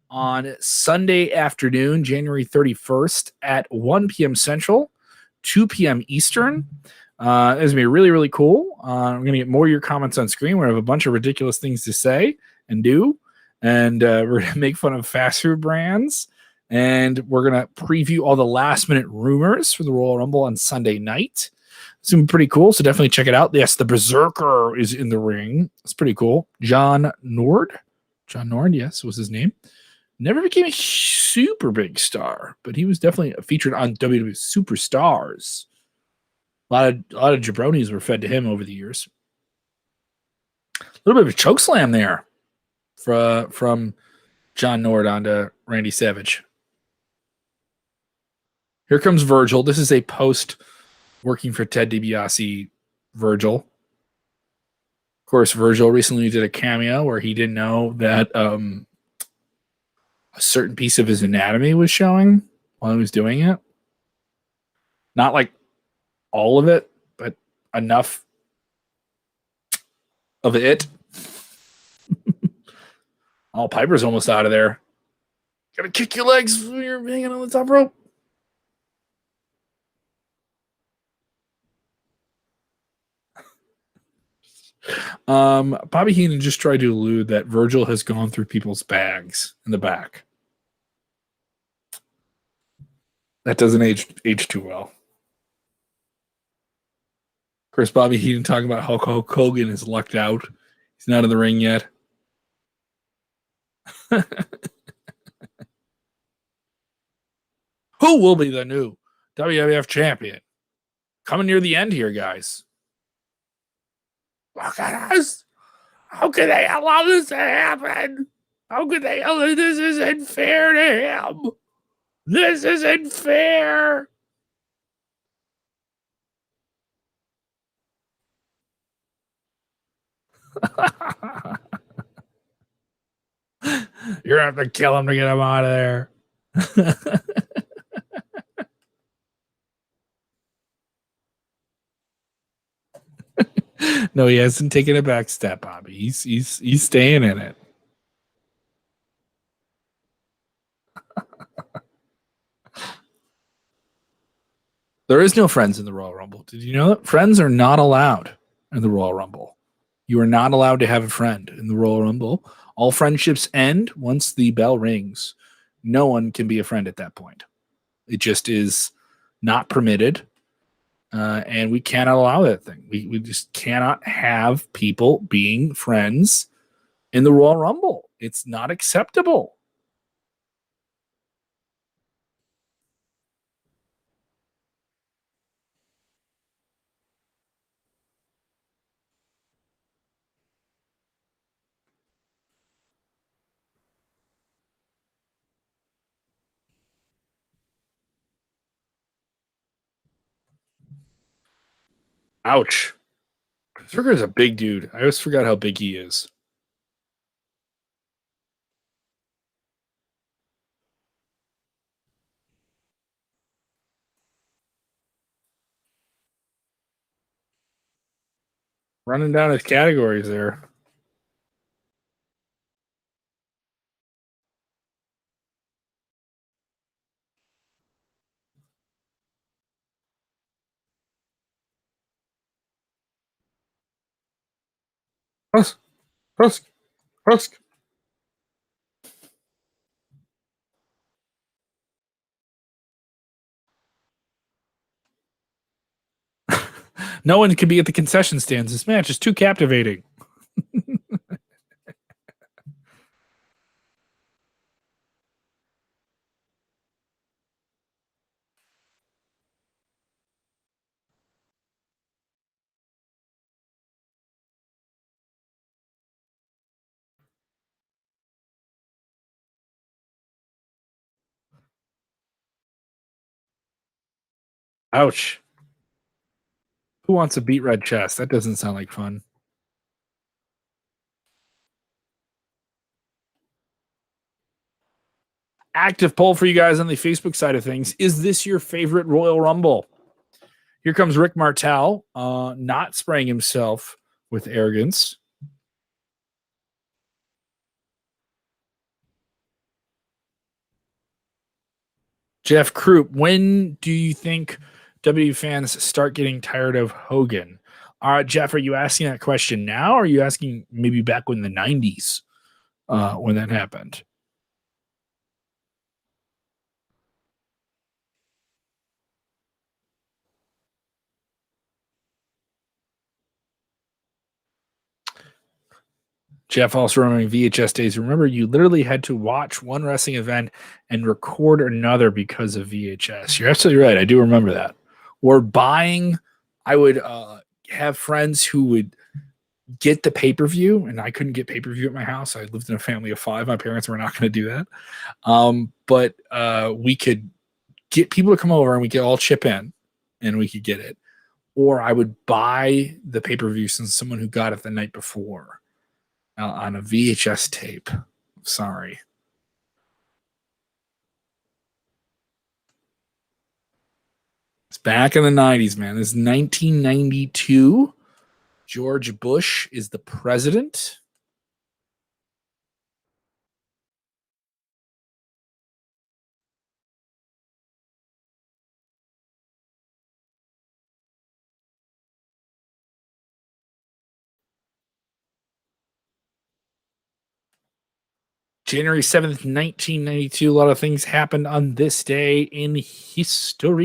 S1: on Sunday afternoon, January 31st at 1 p.m. Central, 2 p.m. Eastern. It's gonna be really, really cool. I'm gonna get more of your comments on screen. We have a bunch of ridiculous things to say and do, and we're gonna make fun of fast food brands. And we're going to preview all the last minute rumors for the Royal Rumble on Sunday night. It's going to be pretty cool. So definitely check it out. Yes, the Berserker is in the ring. It's pretty cool. John Nord, yes, was his name. Never became a super big star, but he was definitely featured on WWE Superstars. A lot of jabronis were fed to him over the years. A little bit of a choke slam there from John Nord onto Randy Savage. Here comes Virgil. This is a post working for Ted DiBiase Virgil. Of course, Virgil recently did a cameo where he didn't know that a certain piece of his anatomy was showing while he was doing it. Not like all of it, but enough of it. Oh, Piper's almost out of there. Gotta kick your legs when you're hanging on the top rope. Bobby Heenan just tried to allude that Virgil has gone through people's bags in the back. That doesn't age too well. Of course, Bobby Heenan talking about how Hulk Hogan is lucked out. He's not in the ring yet. Who will be the new WWF champion? Coming near the end here, guys. Look at us. How could they allow this to happen? How could they? This isn't fair to him. This isn't fair. You're going to have to kill him to get him out of there. No, he hasn't taken a back step, Bobby. He's staying in it. There is no friends in the Royal Rumble. Did you know that? Friends are not allowed in the Royal Rumble. You are not allowed to have a friend in the Royal Rumble. All friendships end once the bell rings. No one can be a friend at that point. It just is not permitted. And we cannot allow that thing. We just cannot have people being friends in the Royal Rumble. It's not acceptable. Ouch. Berserker is a big dude. I always forgot how big he is. Running down his categories there. Husk, husk, husk. No one can be at the concession stands. This match is too captivating. Ouch. Who wants a beat red chest? That doesn't sound like fun. Active poll for you guys on the Facebook side of things. Is this your favorite Royal Rumble? Here comes Rick Martel, not spraying himself with arrogance. Jeff Croup, when do you think WWE fans start getting tired of Hogan? Jeff, are you asking that question now, or are you asking maybe back in the 90s when that happened? Jeff also remembering VHS days. Remember, you literally had to watch one wrestling event and record another because of VHS. You're absolutely right. I do remember that. Or buying, I would have friends who would get the pay-per-view, and I couldn't get pay-per-view at my house. I lived in a family of 5. My parents were not going to do that. But we could get people to come over and we could all chip in and we could get it. Or I would buy the pay-per-view since someone who got it the night before on a VHS tape. Sorry. It's back in the 90s, man. This is 1992. George Bush is the president. January 7th, 1992. A lot of things happened on this day in history.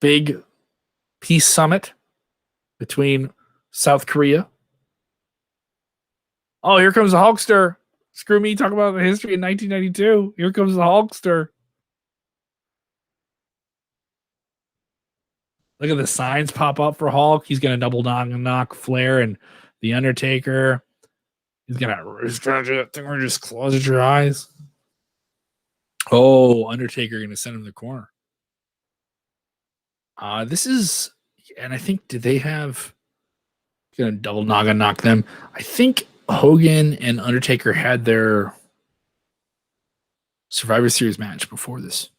S1: Big peace summit between South Korea. Oh, here comes the Hulkster. Screw me, talk about the history in 1992. Here comes the Hulkster. Look at the signs pop up for Hulk. He's going to double knock Flair and The Undertaker. He's going to do that thing where you just close your eyes. Oh, Undertaker going to send him to the corner. This is, and I think, did they have, going to double knock them? I think Hogan and Undertaker had their Survivor Series match before this.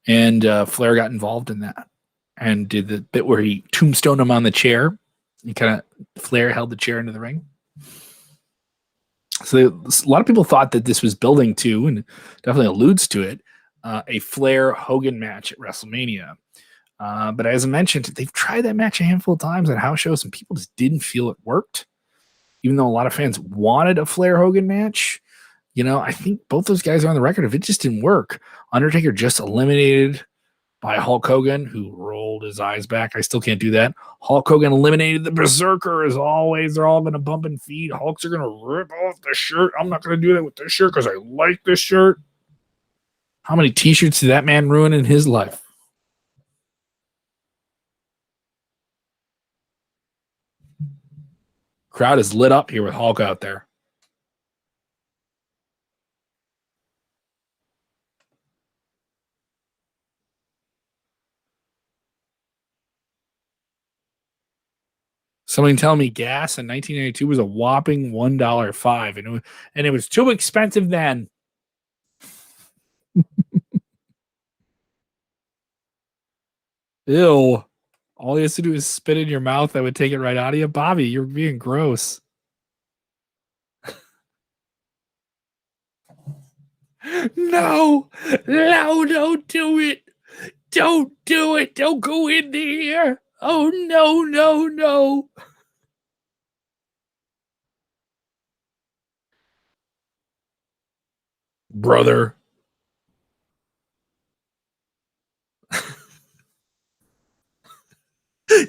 S1: And Flair got involved in that and did the bit where he tombstoned him on the chair. He kind of, Flair held the chair into the ring. So a lot of people thought that this was building to, and definitely alludes to it, a Flair Hogan match at WrestleMania. But as I mentioned, they've tried that match a handful of times at house shows, and people just didn't feel it worked. Even though a lot of fans wanted a Flair Hogan match, you know, I think both those guys are on the record of it just didn't work. Undertaker just eliminated by Hulk Hogan, who rolled his eyes back. I still can't do that. Hulk Hogan eliminated the Berserker as always. They're all going to bump and feed. Hulks are going to rip off the shirt. I'm not going to do that with this shirt because I like this shirt. How many t-shirts did that man ruin in his life? Crowd is lit up here with Hulk out there. Somebody tell me gas in 1992 was a whopping $1.05, and it was too expensive then. Ew. All he has to do is spit in your mouth. That would take it right out of you. Bobby, you're being gross. No, don't do it. Don't do it. Don't go in there. Oh, no. brother.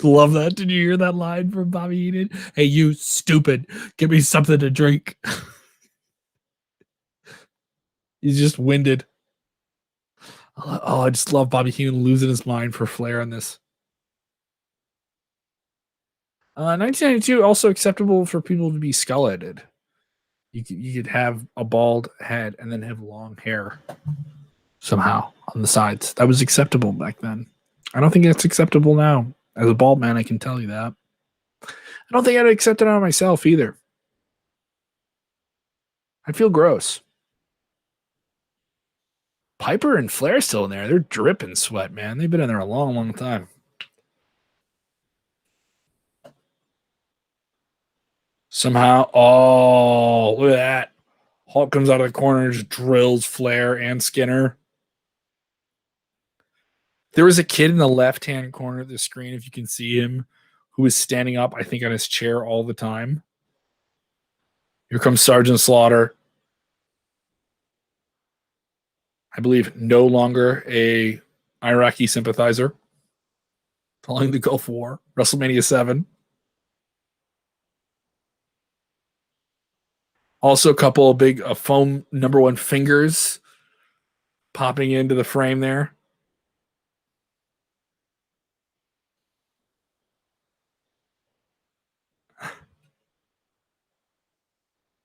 S1: Love that. Did you hear that line from Bobby Heenan? Hey, you stupid. Give me something to drink. He's just winded. Oh, I just love Bobby Heenan losing his mind for Flair on this. 1992 also acceptable for people to be skull-headed. You could have a bald head and then have long hair somehow on the sides. That was acceptable back then. I don't think it's acceptable now. As a bald man, I can tell you that. I don't think I'd accept it on myself either. I'd feel gross. Piper and Flair still in there. They're dripping sweat, man. They've been in there a long, long time. Somehow, oh, look at that. Hulk comes out of the corner, just drills Flair and Skinner. There was a kid in the left-hand corner of the screen, if you can see him, who was standing up, I think, on his chair all the time. Here comes Sergeant Slaughter. I believe no longer a Iraqi sympathizer following the Gulf War. WrestleMania 7. Also, a couple of big foam number one fingers popping into the frame there.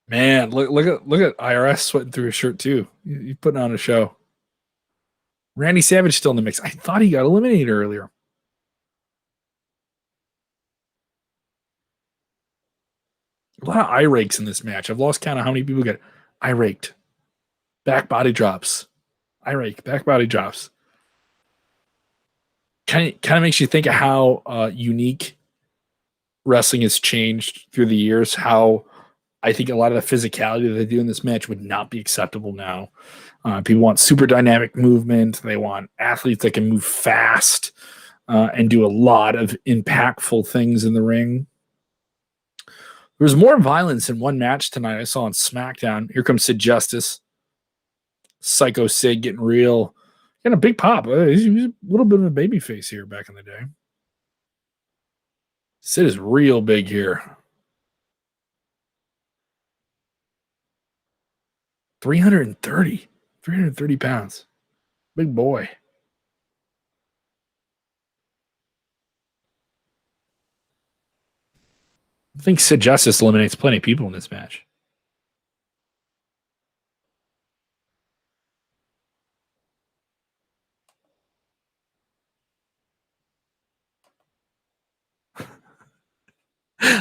S1: Man, look at IRS sweating through his shirt too. He's putting on a show. Randy Savage still in the mix. I thought he got eliminated earlier. A lot of eye rakes in this match. I've lost count of how many people get eye raked. Back body drops. Eye rake, back body drops. Kind of makes you think of how unique wrestling has changed through the years. How I think a lot of the physicality that they do in this match would not be acceptable now. People want super dynamic movement. They want athletes that can move fast and do a lot of impactful things in the ring. There was more violence in one match tonight I saw on SmackDown. Here comes Sid Justice. Psycho Sid getting real. Getting a big pop. He's a little bit of a baby face here back in the day. Sid is real big here. 330 pounds. Big boy. I think Sid Justice eliminates plenty of people in this match.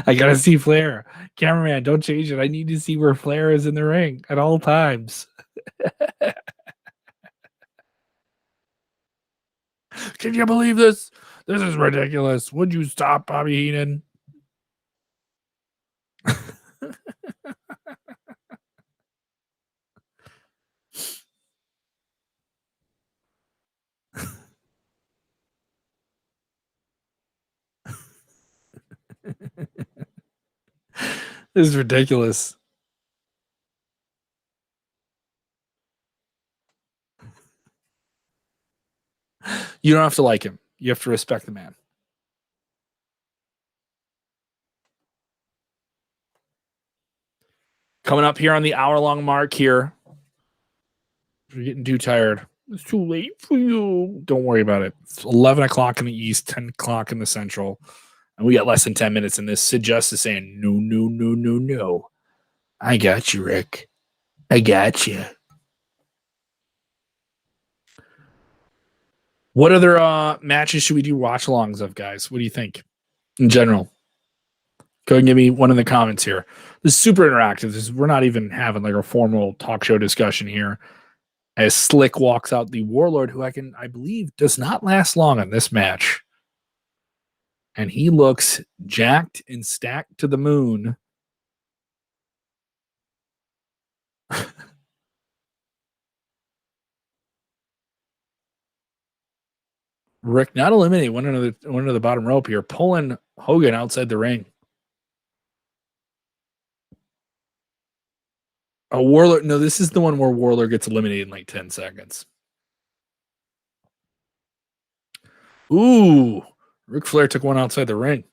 S1: I gotta see Flair. Cameraman, don't change it. I need to see where Flair is in the ring at all times. Can you believe this? This is ridiculous. Would you stop, Bobby Heenan? This is ridiculous. You don't have to like him. You have to respect the man. Coming up here on the hour-long mark here. You're getting too tired. It's too late for you. Don't worry about it. It's 11 o'clock in the East, 10 o'clock in the Central. And we got less than 10 minutes in this. Sid Justice saying, no, no, no, no, no. I got you, Rick. I got you. What other matches should we do watch-alongs of, guys? What do you think in general? Go and give me one in the comments here. This is super interactive. We're not even having like a formal talk show discussion here. As Slick walks out, the Warlord, who I believe does not last long in this match. And he looks jacked and stacked to the moon. Rick not eliminating one of the bottom rope here, pulling Hogan outside the ring. A Warlord. No, this is the one where Warlord gets eliminated in like 10 seconds. Ooh, Ric Flair took one outside the ring.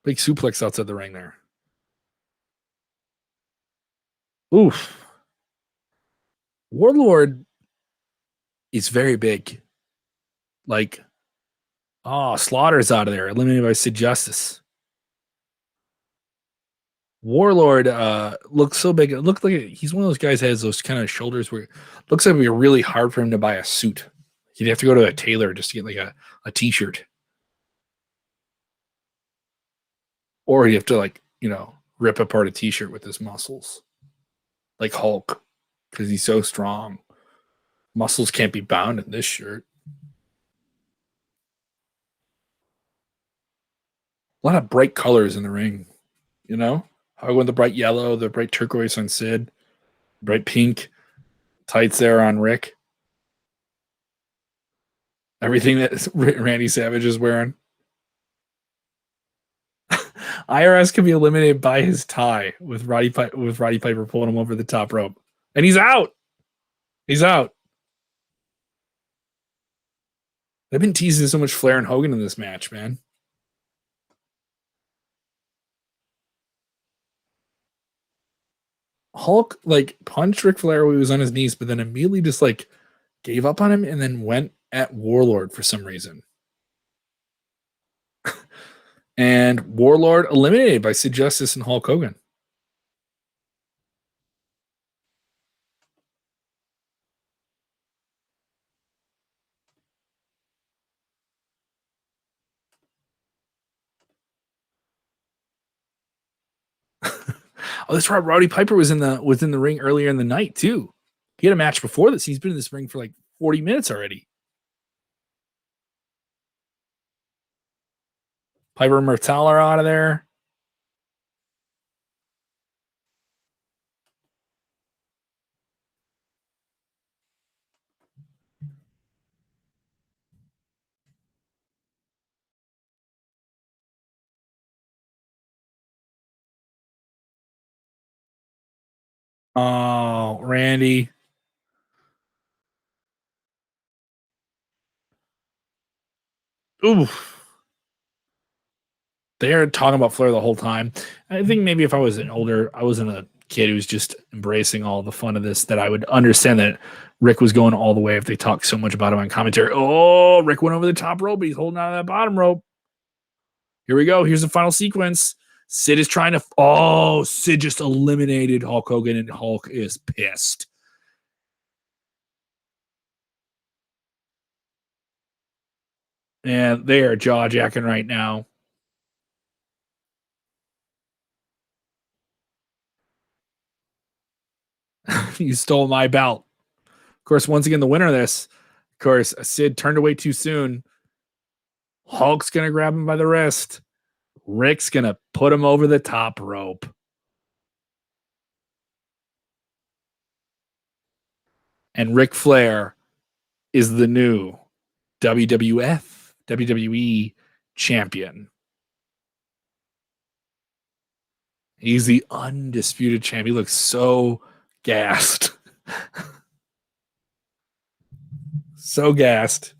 S1: Big suplex outside the ring there. Oof. Warlord is very big. Like, Slaughter's out of there, eliminated by Sid Justice. Warlord looks so big. It looked like he's one of those guys that has those kind of shoulders where it looks like it would be really hard for him to buy a suit. You'd have to go to a tailor just to get like a t-shirt. Or you have to like, rip apart a t-shirt with his muscles. Like Hulk. Because he's so strong. Muscles can't be bound in this shirt. A lot of bright colors in the ring. I went the bright yellow, the bright turquoise on Sid, bright pink, tights there on Rick. Everything that Randy Savage is wearing. IRS can be eliminated by his tie with Roddy Piper pulling him over the top rope. And he's out. He's out. They've been teasing so much Flair and Hogan in this match, man. Hulk punched Ric Flair when he was on his knees, but then immediately just gave up on him and then went at Warlord for some reason. And Warlord eliminated by Sid Justice and Hulk Hogan. Oh, that's right. Roddy Piper was in the ring earlier in the night too. He had a match before this. He's been in this ring for 40 minutes already. Piper and Murtal are out of there. Oh, Randy. Oof. They're talking about Flair the whole time. I think maybe if I wasn't a kid who was just embracing all the fun of this, that I would understand that Rick was going all the way if they talked so much about him on commentary. Oh, Rick went over the top rope, but he's holding out of that bottom rope. Here we go. Here's the final sequence. Sid is trying to... Sid just eliminated Hulk Hogan, and Hulk is pissed. And they are jaw-jacking right now. You stole my belt. Of course, once again, the winner of this, of course, Sid turned away too soon. Hulk's going to grab him by the wrist. Rick's going to put him over the top rope. And Ric Flair is the new WWE champion. He's the undisputed champ. He looks so gassed. So gassed.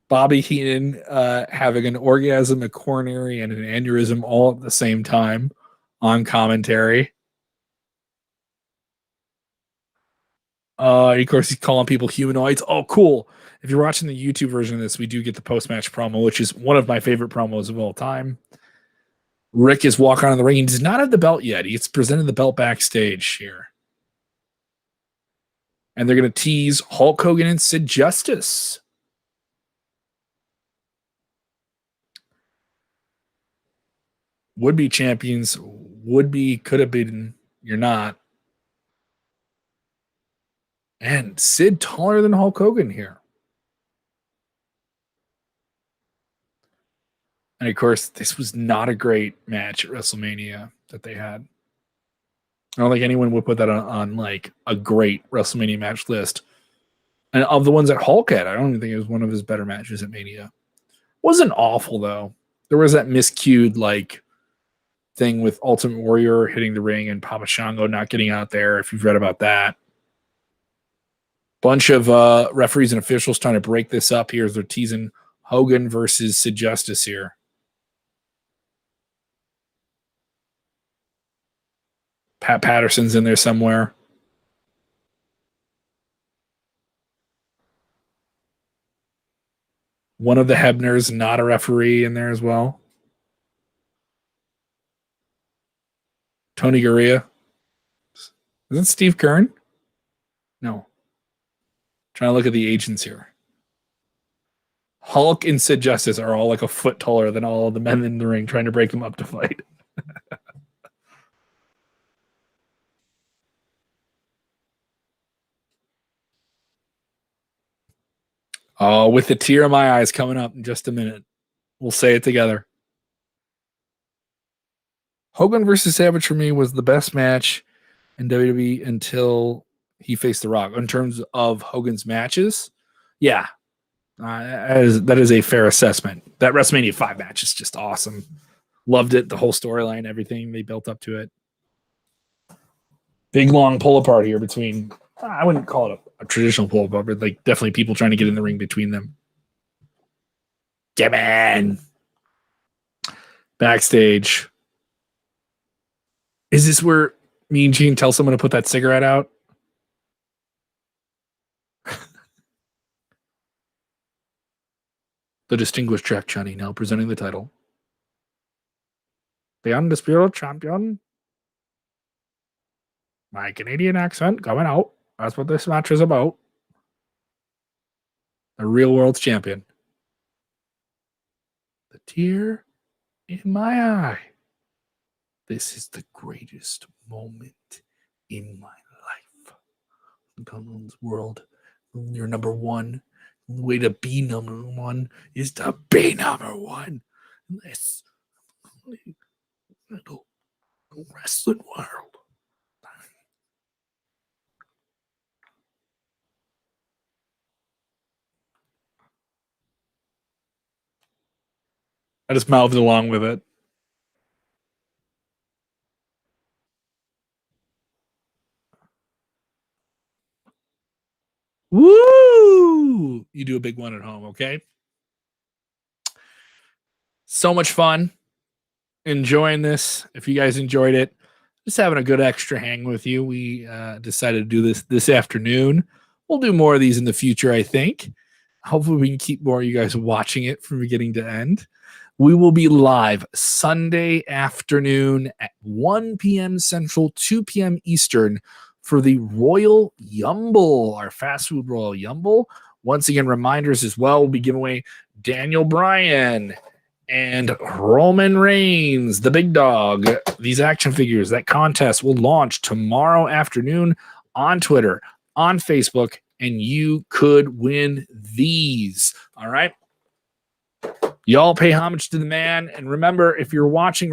S1: Bobby Heenan having an orgasm, a coronary, and an aneurysm all at the same time on commentary. Of course, he's calling people humanoids. Oh, cool. If you're watching the YouTube version of this, we do get the post-match promo, which is one of my favorite promos of all time. Rick is walking out of the ring. He does not have the belt yet. He's presented the belt backstage here. And they're going to tease Hulk Hogan and Sid Justice. Would-be champions, could have been, you're not. And Sid taller than Hulk Hogan here. And of course, this was not a great match at WrestleMania that they had. I don't think anyone would put that on a great WrestleMania match list. And of the ones that Hulk had, I don't even think it was one of his better matches at Mania. Wasn't awful though. There was that miscued thing with Ultimate Warrior hitting the ring and Papa Shango not getting out there, if you've read about that. Bunch of referees and officials trying to break this up here as they're teasing Hogan versus Sid Justice here. Pat Patterson's in there somewhere. One of the Hebners, not a referee, in there as well. Tony Gurria. Isn't Steve Kern? No. Trying to look at the agents here. Hulk and Sid Justice are all like a foot taller than all of the men in the ring, trying to break them up to fight. Oh, with a tear in my eyes coming up in just a minute. We'll say it together. Hogan versus Savage for me was the best match in WWE until he faced The Rock. In terms of Hogan's matches, yeah, that is a fair assessment. That WrestleMania 5 match is just awesome. Loved it, the whole storyline, everything they built up to it. Big, long pull apart here between, I wouldn't call it a traditional pull apart, but like definitely people trying to get in the ring between them. Yeah, man. Backstage. Is this where me and Gene tell someone to put that cigarette out? The distinguished Jack Chunny now presenting the title. The undisputed champion. My Canadian accent coming out. That's what this match is about. The real world's champion. The tear in my eye. This is the greatest moment in my life. In this world, you're number one. The way to be number one is to be number one. This little wrestling world. I just mouthed along with it. Woo! You do a big one at home, okay? So much fun. Enjoying this. If you guys enjoyed it, just having a good extra hang with you. We decided to do this afternoon. We'll do more of these in the future, I think. Hopefully we can keep more of you guys watching it from beginning to end. We will be live Sunday afternoon at 1 p.m. Central, 2 p.m. Eastern for the Royal Rumble, our fast food Royal Rumble. Once again, reminders as well. We'll be giving away Daniel Bryan and Roman Reigns, the big dog. These action figures, that contest will launch tomorrow afternoon on Twitter, on Facebook, and you could win these. All right. Y'all pay homage to the man. And remember, if you're watching